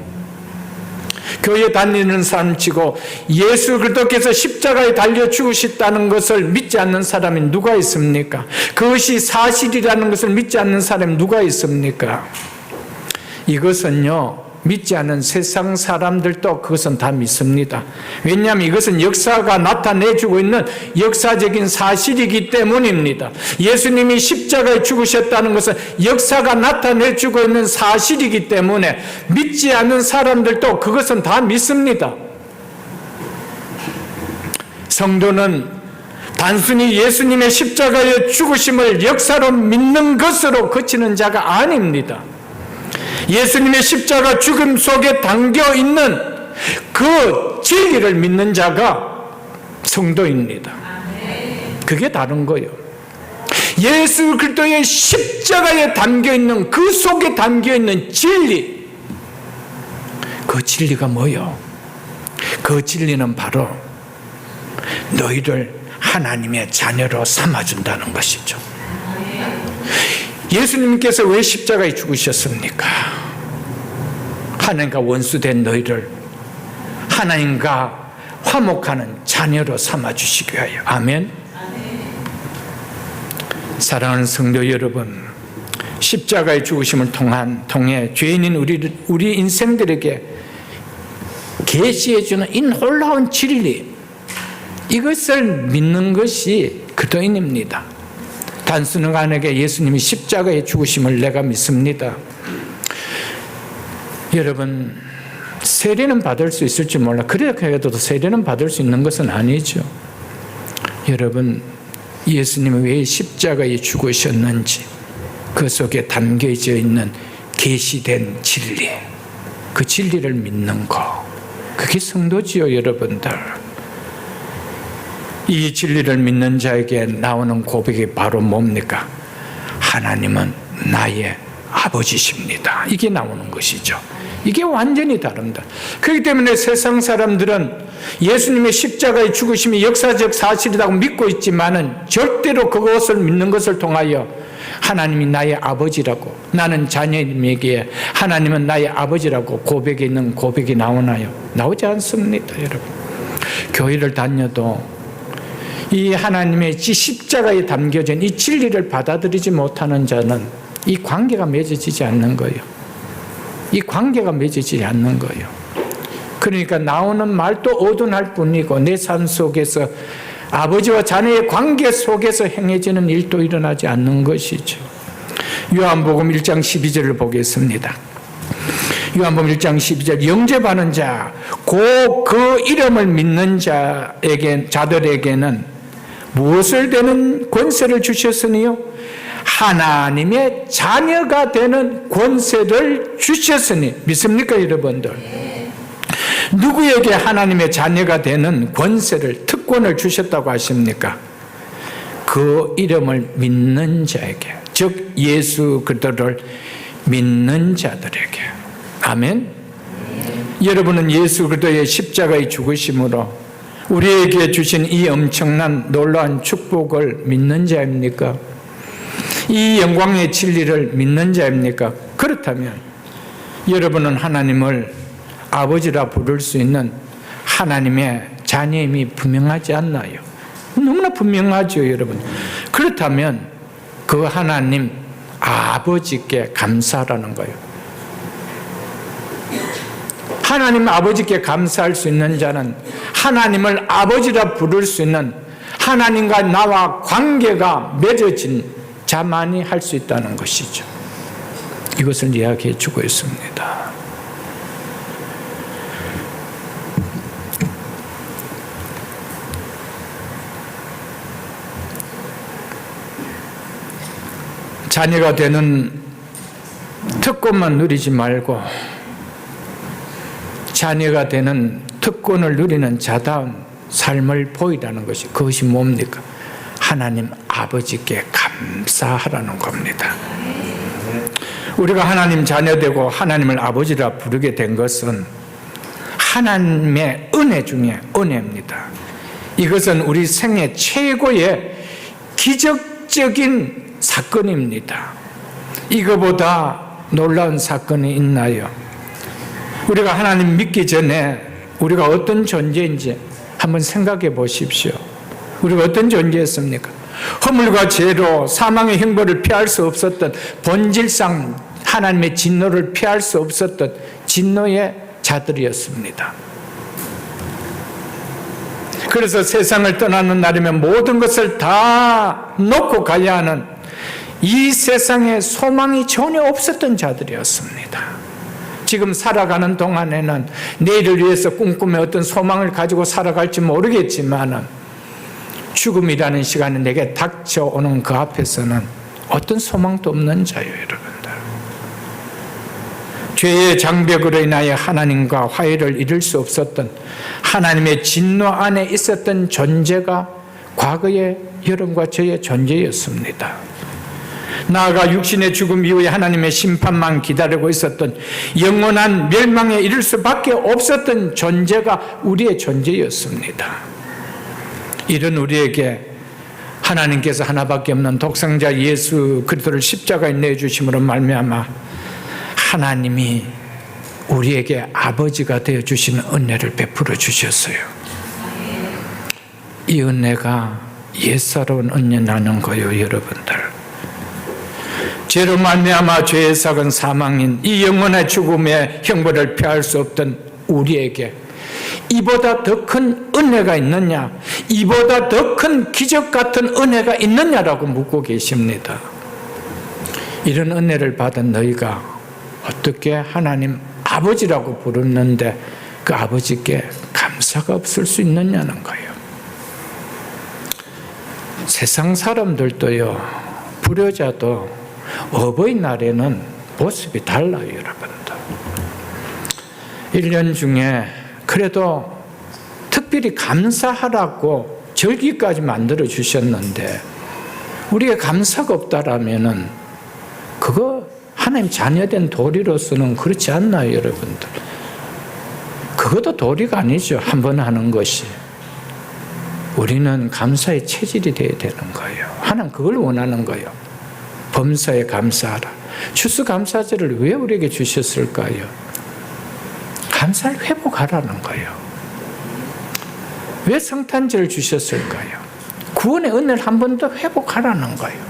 교회 다니는 사람 치고 예수 그리스도께서 십자가에 달려 죽으셨다는 것을 믿지 않는 사람이 누가 있습니까? 그것이 사실이라는 것을 믿지 않는 사람이 누가 있습니까? 이것은요, 믿지 않는 세상 사람들도 그것은 다 믿습니다. 왜냐하면 이것은 역사가 나타내주고 있는 역사적인 사실이기 때문입니다. 예수님이 십자가에 죽으셨다는 것은 역사가 나타내주고 있는 사실이기 때문에 믿지 않는 사람들도 그것은 다 믿습니다. 성도는 단순히 예수님의 십자가의 죽으심을 역사로 믿는 것으로 그치는 자가 아닙니다. 예수님의 십자가 죽음 속에 담겨 있는 그 진리를 믿는 자가 성도입니다. 그게 다른 거예요. 예수 그리스도의 십자가에 담겨 있는 그 속에 담겨 있는 진리, 그 진리가 뭐요? 그 진리는 바로 너희를 하나님의 자녀로 삼아준다는 것이죠. 예수님께서 왜 십자가에 죽으셨습니까? 하나님과 원수된 너희를 하나님과 화목하는 자녀로 삼아주시기 위하여. 아멘. 사랑하는 성도 여러분, 십자가의 죽으심을 통해 죄인인 우리 인생들에게 계시해 주는 이 놀라운 진리, 이것을 믿는 것이 그리스도인입니다. 단순하게 예수님이 십자가에 죽으심을 내가 믿습니다. 여러분, 세례는 받을 수 있을지 몰라. 그렇게 해도 세례는 받을 수 있는 것은 아니죠. 여러분, 예수님이 왜 십자가에 죽으셨는지 그 속에 담겨져 있는 계시된 진리, 그 진리를 믿는 거, 그게 성도지요, 여러분들. 이 진리를 믿는 자에게 나오는 고백이 바로 뭡니까? 하나님은 나의 아버지십니다. 이게 나오는 것이죠. 이게 완전히 다릅니다. 그렇기 때문에 세상 사람들은 예수님의 십자가의 죽으심이 역사적 사실이라고 믿고 있지만은 절대로 그것을 믿는 것을 통하여 하나님이 나의 아버지라고, 나는 자녀님에게 하나님은 나의 아버지라고 고백에 있는 고백이 나오나요? 나오지 않습니다, 여러분. 교회를 다녀도 이 하나님의 십자가에 담겨진 이 진리를 받아들이지 못하는 자는 이 관계가 맺어지지 않는 거예요. 이 관계가 맺어지지 않는 거예요. 그러니까 나오는 말도 어둔할 뿐이고 내 삶 속에서 아버지와 자녀의 관계 속에서 행해지는 일도 일어나지 않는 것이죠. 요한복음 1장 12절을 보겠습니다. 요한복음 1장 12절, 영접하는 자, 곧 그 이름을 믿는 자들에게는 무엇을 되는 권세를 주셨으니요? 하나님의 자녀가 되는 권세를 주셨으니. 믿습니까, 여러분들? 누구에게 하나님의 자녀가 되는 권세를, 특권을 주셨다고 하십니까? 그 이름을 믿는 자에게, 즉 예수 그리스도를 믿는 자들에게. 아멘. 여러분은 예수 그리스도의 십자가의 죽으심으로 우리에게 주신 이 엄청난 놀라운 축복을 믿는 자입니까? 이 영광의 진리를 믿는 자입니까? 그렇다면 여러분은 하나님을 아버지라 부를 수 있는 하나님의 자녀임이 분명하지 않나요? 너무나 분명하죠, 여러분. 그렇다면 그 하나님 아버지께 감사하라는 거예요. 하나님 아버지께 감사할 수 있는 자는 하나님을 아버지라 부를 수 있는, 하나님과 나와 관계가 맺어진 자만이 할 수 있다는 것이죠. 이것을 이야기해 주고 있습니다. 자녀가 되는 특권만 누리지 말고 자녀가 되는 특권을 누리는 자다운 삶을 보이라는 것이, 그것이 뭡니까? 하나님 아버지께 감사하라는 겁니다. 우리가 하나님 자녀되고 하나님을 아버지라 부르게 된 것은 하나님의 은혜 중에 은혜입니다. 이것은 우리 생애 최고의 기적적인 사건입니다. 이거보다 놀라운 사건이 있나요? 우리가 하나님 믿기 전에 우리가 어떤 존재인지 한번 생각해 보십시오. 우리가 어떤 존재였습니까? 허물과 죄로 사망의 형벌을 피할 수 없었던, 본질상 하나님의 진노를 피할 수 없었던 진노의 자들이었습니다. 그래서 세상을 떠나는 날이면 모든 것을 다 놓고 가야 하는, 이 세상에 소망이 전혀 없었던 자들이었습니다. 지금 살아가는 동안에는 내일을 위해서 꿈꾸며 어떤 소망을 가지고 살아갈지 모르겠지만 죽음이라는 시간이 내게 닥쳐오는 그 앞에서는 어떤 소망도 없는 자요, 여러분들. 죄의 장벽으로 인하여 하나님과 화해를 이룰 수 없었던, 하나님의 진노 안에 있었던 존재가 과거의 여러분과 저의 존재였습니다. 나아가 육신의 죽음 이후에 하나님의 심판만 기다리고 있었던, 영원한 멸망에 이를 수밖에 없었던 존재가 우리의 존재였습니다. 이런 우리에게 하나님께서 하나밖에 없는 독생자 예수 그리스도를 십자가에 내주심으로 말미암아 하나님이 우리에게 아버지가 되어 주시는 은혜를 베풀어 주셨어요. 이 은혜가 옛사로운 은혜 나는 거예요, 여러분들. 죄로 말미암아 죄의 삭은 사망인 이 영원한 죽음의 형벌을 피할 수 없던 우리에게 이보다 더 큰 은혜가 있느냐? 이보다 더 큰 기적 같은 은혜가 있느냐라고 묻고 계십니다. 이런 은혜를 받은 너희가 어떻게 하나님 아버지라고 부르는데 그 아버지께 감사가 없을 수 있느냐는 거예요. 세상 사람들도요, 불효자도 어버이날에는 모습이 달라요, 여러분들. 1년 중에 그래도 특별히 감사하라고 절기까지 만들어 주셨는데 우리가 감사가 없다라면은 그거 하나님 자녀된 도리로서는 그렇지 않나요, 여러분들? 그것도 도리가 아니죠. 한 번 하는 것이. 우리는 감사의 체질이 되어야 되는 거예요. 하나님 그걸 원하는 거예요. 범사에 감사하라. 추수감사절을 왜 우리에게 주셨을까요? 감사를 회복하라는 거예요. 왜 성탄절을 주셨을까요? 구원의 은혜를 한 번 더 회복하라는 거예요.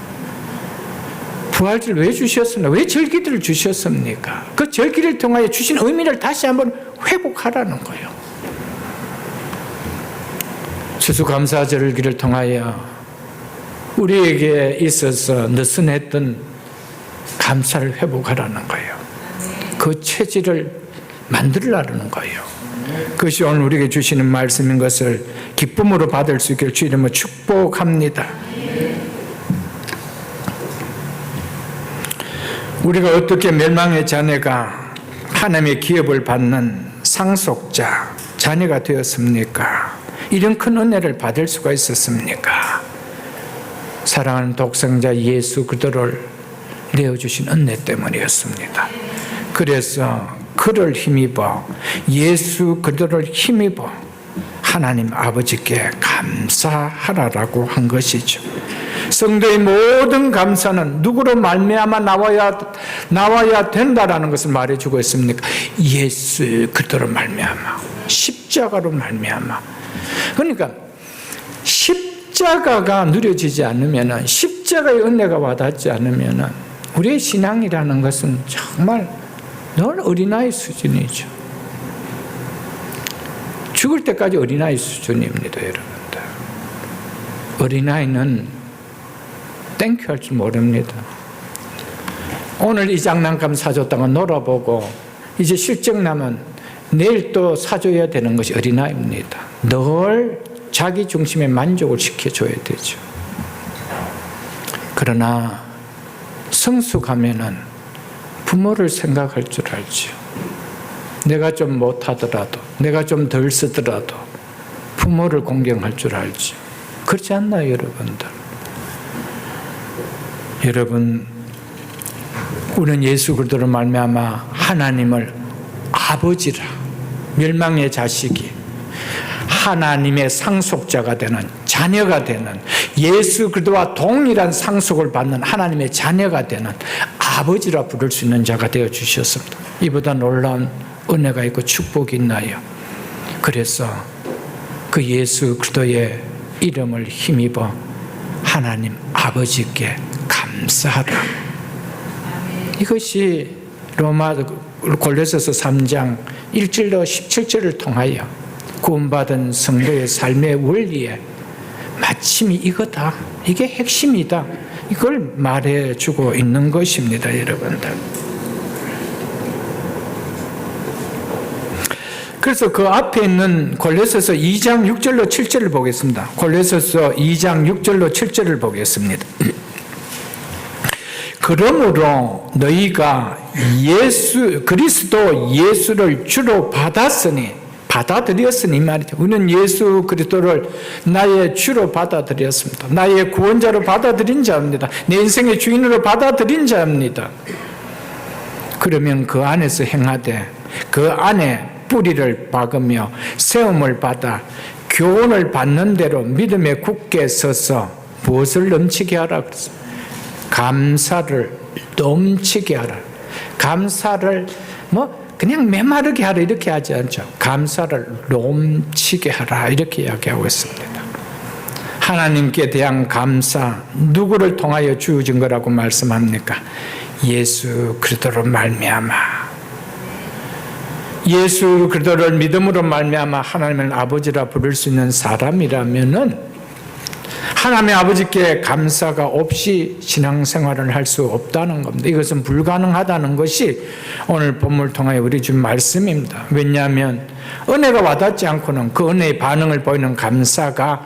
부활절 왜 주셨습니까? 왜 절기들을 주셨습니까? 그 절기를 통하여 주신 의미를 다시 한번 회복하라는 거예요. 추수감사절기를 통하여 우리에게 있어서 느슨했던 감사를 회복하라는 거예요. 그 체질을 만들으라는 거예요. 그것이 오늘 우리에게 주시는 말씀인 것을 기쁨으로 받을 수 있기를 주 이름으로 축복합니다. 우리가 어떻게 멸망의 자녀가 하나님의 기업을 받는 상속자, 자녀가 되었습니까? 이런 큰 은혜를 받을 수가 있었습니까? 사랑하는 독생자 예수 그리스도를 내어주신 은혜 때문이었습니다. 그래서 그를 힘입어 예수 그리스도를 힘입어 하나님 아버지께 감사하라라고 한 것이죠. 성도의 모든 감사는 누구로 말미암아 나와야 된다라는 것을 말해주고 있습니까? 예수 그리스도로 말미암아, 십자가로 말미암아. 그러니까 십자가가 누려지지 않으면, 십자가의 은혜가 와닿지 않으면 우리의 신앙이라는 것은 정말 늘 어린아이 수준이죠. 죽을 때까지 어린아이 수준입니다, 여러분들. 어린아이는 땡큐 할 줄 모릅니다. 오늘 이 장난감 사줬다가 놀아보고 이제 실적 나면 내일 또 사줘야 되는 것이 어린아이입니다. 늘 자기 중심에 만족을 시켜줘야 되죠. 그러나 성숙하면은 부모를 생각할 줄 알죠. 내가 좀 못하더라도, 내가 좀 덜 쓰더라도 부모를 공경할 줄 알죠. 그렇지 않나요, 여러분들? 여러분, 우리는 예수 그리스도로 말미암아 하나님을 아버지라, 멸망의 자식이 하나님의 상속자가 되는, 자녀가 되는, 예수 그리스도와 동일한 상속을 받는 하나님의 자녀가 되는 아버지라 부를 수 있는 자가 되어 주셨습니다. 이보다 놀라운 은혜가 있고 축복이 있나요? 그래서 그 예수 그리스도의 이름을 힘입어 하나님 아버지께 감사하라. 이것이 골로새서 3장 1절로 17절을 통하여 구원받은 성도의 삶의 원리에 마침이 이거다, 이게 핵심이다, 이걸 말해주고 있는 것입니다, 여러분들. 그래서 그 앞에 있는 골로새서 2장 6절로 7절을 보겠습니다. 골로새서 2장 6절로 7절을 보겠습니다. 그러므로 너희가 그리스도 예수를 주로 받아들였으니 말이죠. 우리는 예수 그리스도를 나의 주로 받아들였습니다. 나의 구원자로 받아들인 자입니다. 내 인생의 주인으로 받아들인 자입니다. 그러면 그 안에서 행하되 그 안에 뿌리를 박으며 세움을 받아 교훈을 받는 대로 믿음에 굳게 서서 무엇을 넘치게 하라 그랬습니다. 감사를 넘치게 하라. 감사를 그냥 메마르게 하라 이렇게 하지 않죠. 감사를 넘치게 하라 이렇게 이야기하고 있습니다. 하나님께 대한 감사, 누구를 통하여 주어진 거라고 말씀합니까? 예수 그리스도로 말미암아. 예수 그리스도를 믿음으로 말미암아 하나님을 아버지라 부를 수 있는 사람이라면은 하나님의 아버지께 감사가 없이 신앙생활을 할 수 없다는 겁니다. 이것은 불가능하다는 것이 오늘 본문을 통하여 우리 준 말씀입니다. 왜냐하면 은혜가 와닿지 않고는 그 은혜의 반응을 보이는 감사가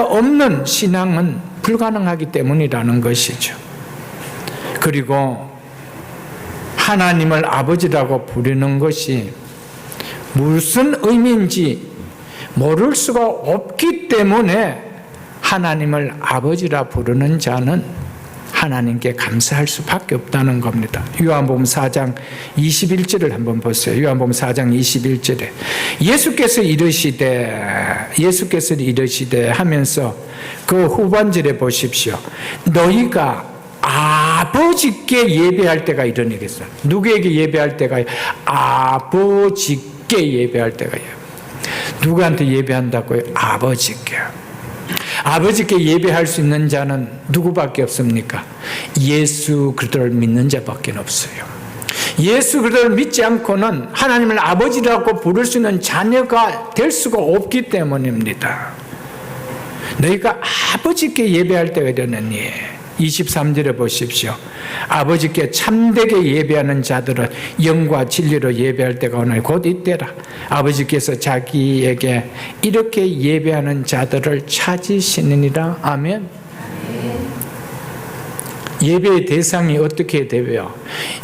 없는 신앙은 불가능하기 때문이라는 것이죠. 그리고 하나님을 아버지라고 부르는 것이 무슨 의미인지 모를 수가 없기 때문에 하나님을 아버지라 부르는 자는 하나님께 감사할 수밖에 없다는 겁니다. 요한복음 4장 21절을 한번 보세요. 요한복음 4장 21절에 예수께서 이르시되 하면서 그 후반절에 보십시오. 너희가 아버지께 예배할 때가 이르니겠어. 누구에게 예배할 때가? 아버지께 예배할 때가요. 누구한테 예배한다고요? 아버지께. 아버지께 예배할 수 있는 자는 누구밖에 없습니까? 예수 그리스도를 믿는 자밖에 없어요. 예수 그리스도를 믿지 않고는 하나님을 아버지라고 부를 수 있는 자녀가 될 수가 없기 때문입니다. 너희가 아버지께 예배할 때가 되느니 23절에 보십시오. 아버지께 참되게 예배하는 자들은 영과 진리로 예배할 때가 오늘 곧 이때라. 아버지께서 자기에게 이렇게 예배하는 자들을 찾으시느니라. 아멘. 예배의 대상이 어떻게 되고요?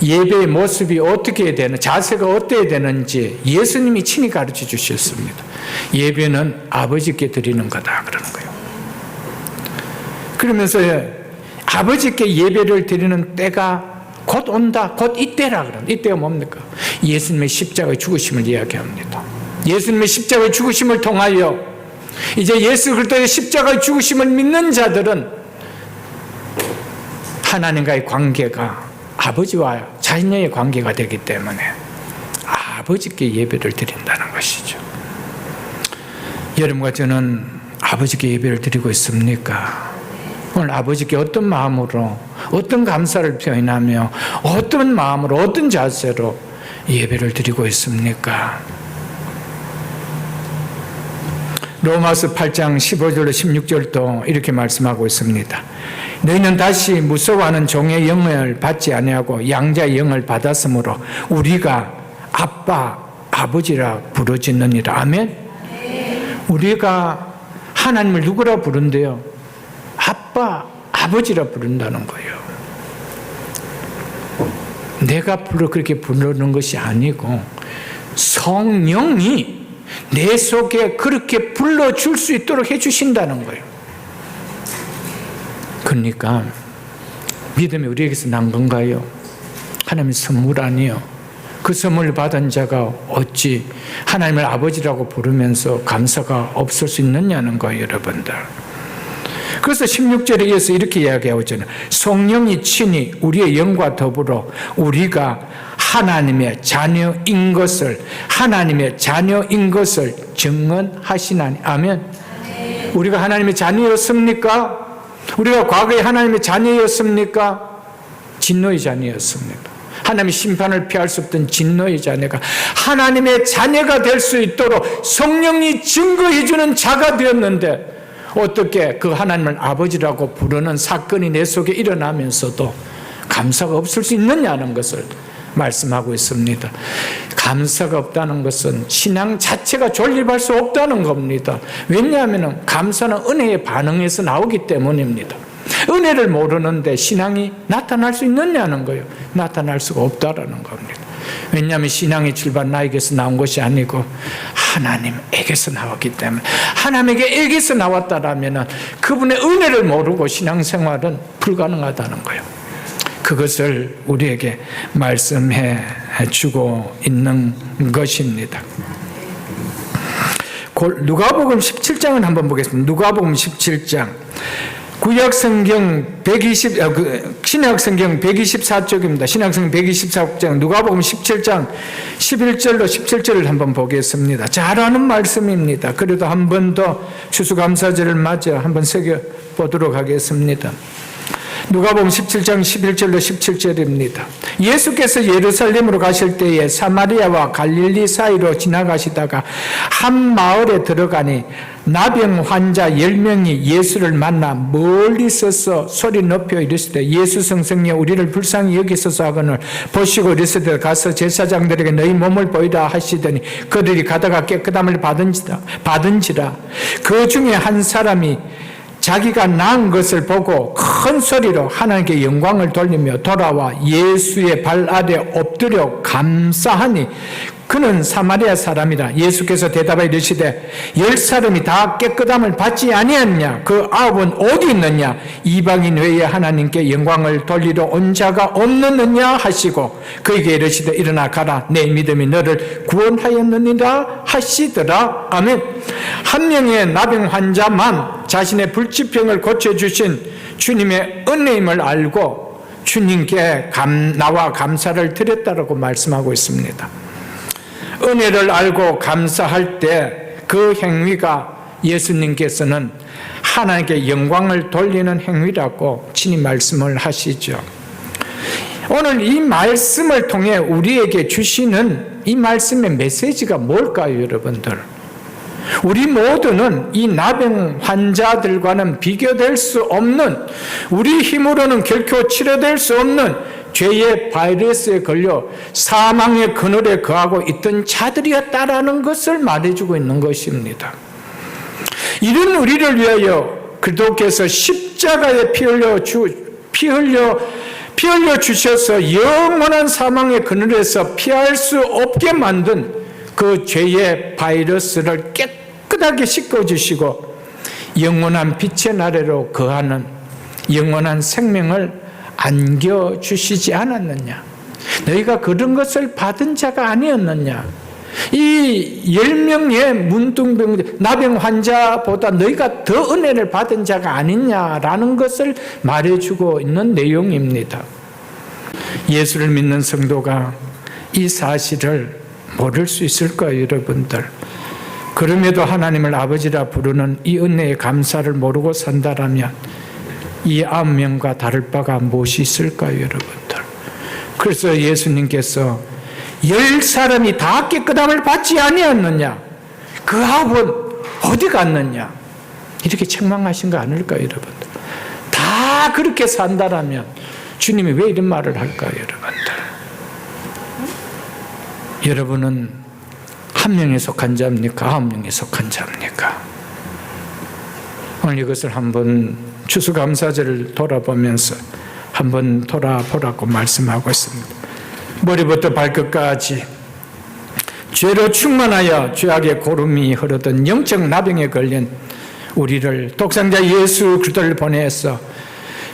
예배의 모습이 어떻게 되는, 자세가 어떻게 되는지 예수님이 친히 가르쳐 주셨습니다. 예배는 아버지께 드리는 거다 그러는 거예요. 그러면서 아버지께 예배를 드리는 때가 곧 온다. 곧 이때라 그럽니다. 이때가 뭡니까? 예수님의 십자가의 죽으심을 이야기합니다. 예수님의 십자가의 죽으심을 통하여 이제 예수 그리스도의 십자가의 죽으심을 믿는 자들은 하나님과의 관계가 아버지와 자녀의 관계가 되기 때문에 아버지께 예배를 드린다는 것이죠. 여러분과 저는 아버지께 예배를 드리고 있습니까? 오늘 아버지께 어떤 마음으로, 어떤 감사를 표현하며, 어떤 마음으로, 어떤 자세로 예배를 드리고 있습니까? 로마서 8장 15절로 16절도 이렇게 말씀하고 있습니다. 너희는 다시 무서워하는 종의 영을 받지 아니하고 양자의 영을 받았으므로 우리가 아빠, 아버지라 부르짖느니라. 아멘? 우리가 하나님을 누구라 부른대요? 아빠, 아버지라 부른다는 거예요. 내가 그렇게 부르는 것이 아니고 성령이 내 속에 그렇게 불러줄 수 있도록 해주신다는 거예요. 그러니까 믿음이 우리에게서 난 건가요? 하나님의 선물 아니요. 그 선물을 받은 자가 어찌 하나님을 아버지라고 부르면서 감사가 없을 수 있느냐는 거예요, 여러분들. 그래서 16절에 이어서 이렇게 이야기하고 있잖아요. 성령이 친히 우리의 영과 더불어 우리가 하나님의 자녀인 것을 증언하시나니. 아멘. 우리가 하나님의 자녀였습니까? 우리가 과거에 하나님의 자녀였습니까? 진노의 자녀였습니다. 하나님의 심판을 피할 수 없던 진노의 자녀가 하나님의 자녀가 될 수 있도록 성령이 증거해주는 자가 되었는데 어떻게 그 하나님을 아버지라고 부르는 사건이 내 속에 일어나면서도 감사가 없을 수 있느냐는 것을 말씀하고 있습니다. 감사가 없다는 것은 신앙 자체가 존립할 수 없다는 겁니다. 왜냐하면 감사는 은혜의 반응에서 나오기 때문입니다. 은혜를 모르는데 신앙이 나타날 수 있느냐는 거예요. 나타날 수가 없다라는 겁니다. 왜냐하면 신앙의 출발 나에게서 나온 것이 아니고 하나님에게서 나왔기 때문에, 하나님에게서 나왔다라면 그분의 은혜를 모르고 신앙생활은 불가능하다는 거예요. 그것을 우리에게 말씀해 주고 있는 것입니다. 누가복음 17장을 한번 보겠습니다. 누가복음 17장. 구약성경 신약성경 124쪽입니다. 신약성경 124쪽 누가복음 17장 11절로 17절을 한번 보겠습니다. 잘 아는 말씀입니다. 그래도 한 번 더 추수감사절을 맞아 한번 새겨보도록 하겠습니다. 누가복음 17장 11절로 17절입니다. 예수께서 예루살렘으로 가실 때에 사마리아와 갈릴리 사이로 지나가시다가 한 마을에 들어가니 나병 환자 10명이 예수를 만나 멀리 서서 소리 높여 이르시되 예수 성성이여 우리를 불쌍히 여기소서 하거늘 보시고 이르시되 가서 제사장들에게 너희 몸을 보이라 하시더니 그들이 가다가 깨끗함을 받은지라. 그 중에 한 사람이 자기가 나은 것을 보고 큰 소리로 하나님께 영광을 돌리며 돌아와 예수의 발 아래 엎드려 감사하니 그는 사마리아 사람이라. 예수께서 대답하여 이르시되 10사람이 다 깨끗함을 받지 아니하느냐? 그 9은 어디 있느냐? 이방인 외에 하나님께 영광을 돌리러 온 자가 없느냐 하시고 그에게 이르시되 일어나 가라 내 믿음이 너를 구원하였느니라 하시더라. 아멘. 한 명의 나병 환자만 자신의 불치병을 고쳐주신 주님의 은혜임을 알고 주님께 나와 감사를 드렸다라고 말씀하고 있습니다. 은혜를 알고 감사할 때 그 행위가 예수님께서는 하나님께 영광을 돌리는 행위라고 친히 말씀을 하시죠. 오늘 이 말씀을 통해 우리에게 주시는 이 말씀의 메시지가 뭘까요, 여러분들? 우리 모두는 이 나병 환자들과는 비교될 수 없는, 우리 힘으로는 결코 치료될 수 없는 죄의 바이러스에 걸려 사망의 그늘에 거하고 있던 자들이었다라는 것을 말해주고 있는 것입니다. 이런 우리를 위하여 그리스도께서 십자가에 피 흘려 주셔서 영원한 사망의 그늘에서 피할 수 없게 만든 그 죄의 바이러스를 깨끗하게 씻어주시고 영원한 빛의 나래로 거하는 영원한 생명을 안겨주시지 않았느냐? 너희가 그런 것을 받은 자가 아니었느냐? 이 10명의 문둥병, 나병 환자보다 너희가 더 은혜를 받은 자가 아니냐라는 것을 말해주고 있는 내용입니다. 예수를 믿는 성도가 이 사실을 모를 수 있을까요, 여러분들? 그럼에도 하나님을 아버지라 부르는 이 은혜의 감사를 모르고 산다라면 이 9명과 다를 바가 무엇이 있을까요, 여러분들? 그래서 예수님께서 10사람이 다 깨끗함을 받지 아니하느냐? 그 9은 어디 갔느냐? 이렇게 책망하신 거 아닐까요, 여러분들? 다 그렇게 산다라면 주님이 왜 이런 말을 할까요, 여러분들? 여러분은 한 명에 속한 자입니까? 9명에 속한 자입니까? 오늘 이것을 한번 추수감사절을 돌아보면서 한번 돌아보라고 말씀하고 있습니다. 머리부터 발끝까지 죄로 충만하여 죄악의 고름이 흐르던 영적 나병에 걸린 우리를 독생자 예수 그리스도를 보내서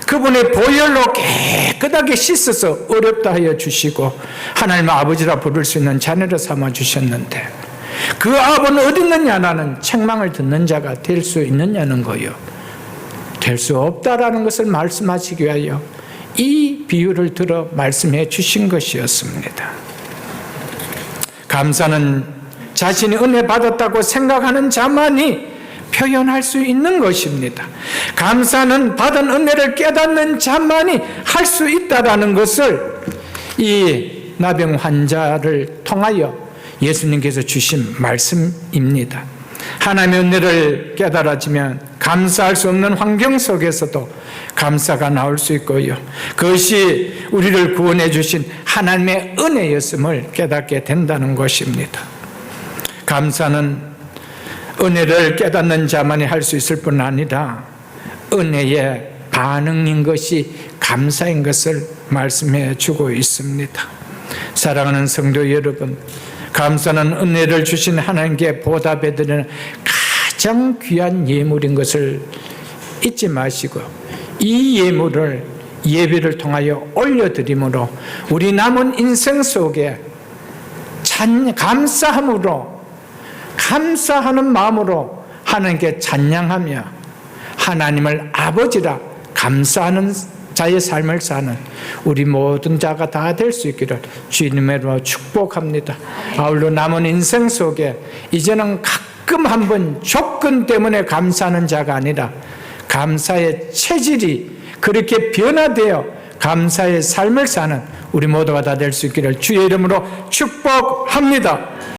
그분의 보혈로 깨끗하게 씻어서 어렵다 하여 주시고 하나님 아버지라 부를 수 있는 자녀로 삼아 주셨는데 그 아버는 어디 있느냐라는 책망을 듣는 자가 될 수 있느냐는 거요. 될 수 없다라는 것을 말씀하시기 위하여 이 비유를 들어 말씀해 주신 것이었습니다. 감사는 자신이 은혜 받았다고 생각하는 자만이 표현할 수 있는 것입니다. 감사는 받은 은혜를 깨닫는 자만이 할 수 있다라는 것을 이 나병 환자를 통하여 예수님께서 주신 말씀입니다. 하나님의 은혜를 깨달아지면 감사할 수 없는 환경 속에서도 감사가 나올 수 있고요. 그것이 우리를 구원해 주신 하나님의 은혜였음을 깨닫게 된다는 것입니다. 감사는 은혜를 깨닫는 자만이 할 수 있을 뿐 아니라 은혜의 반응인 것이 감사인 것을 말씀해 주고 있습니다. 사랑하는 성도 여러분, 감사는 은혜를 주신 하나님께 보답해 드리는 가장 귀한 예물인 것을 잊지 마시고 이 예물을 예배를 통하여 올려드림으로 우리 남은 인생 속에 감사함으로 감사하는 마음으로 하나님께 찬양하며 하나님을 아버지라 감사하는 자의 삶을 사는 우리 모든 자가 다 될 수 있기를 주님으로 축복합니다. 아울러 남은 인생 속에 이제는 가끔 한번 조건 때문에 감사하는 자가 아니라 감사의 체질이 그렇게 변화되어 감사의 삶을 사는 우리 모두가 다 될 수 있기를 주의 이름으로 축복합니다.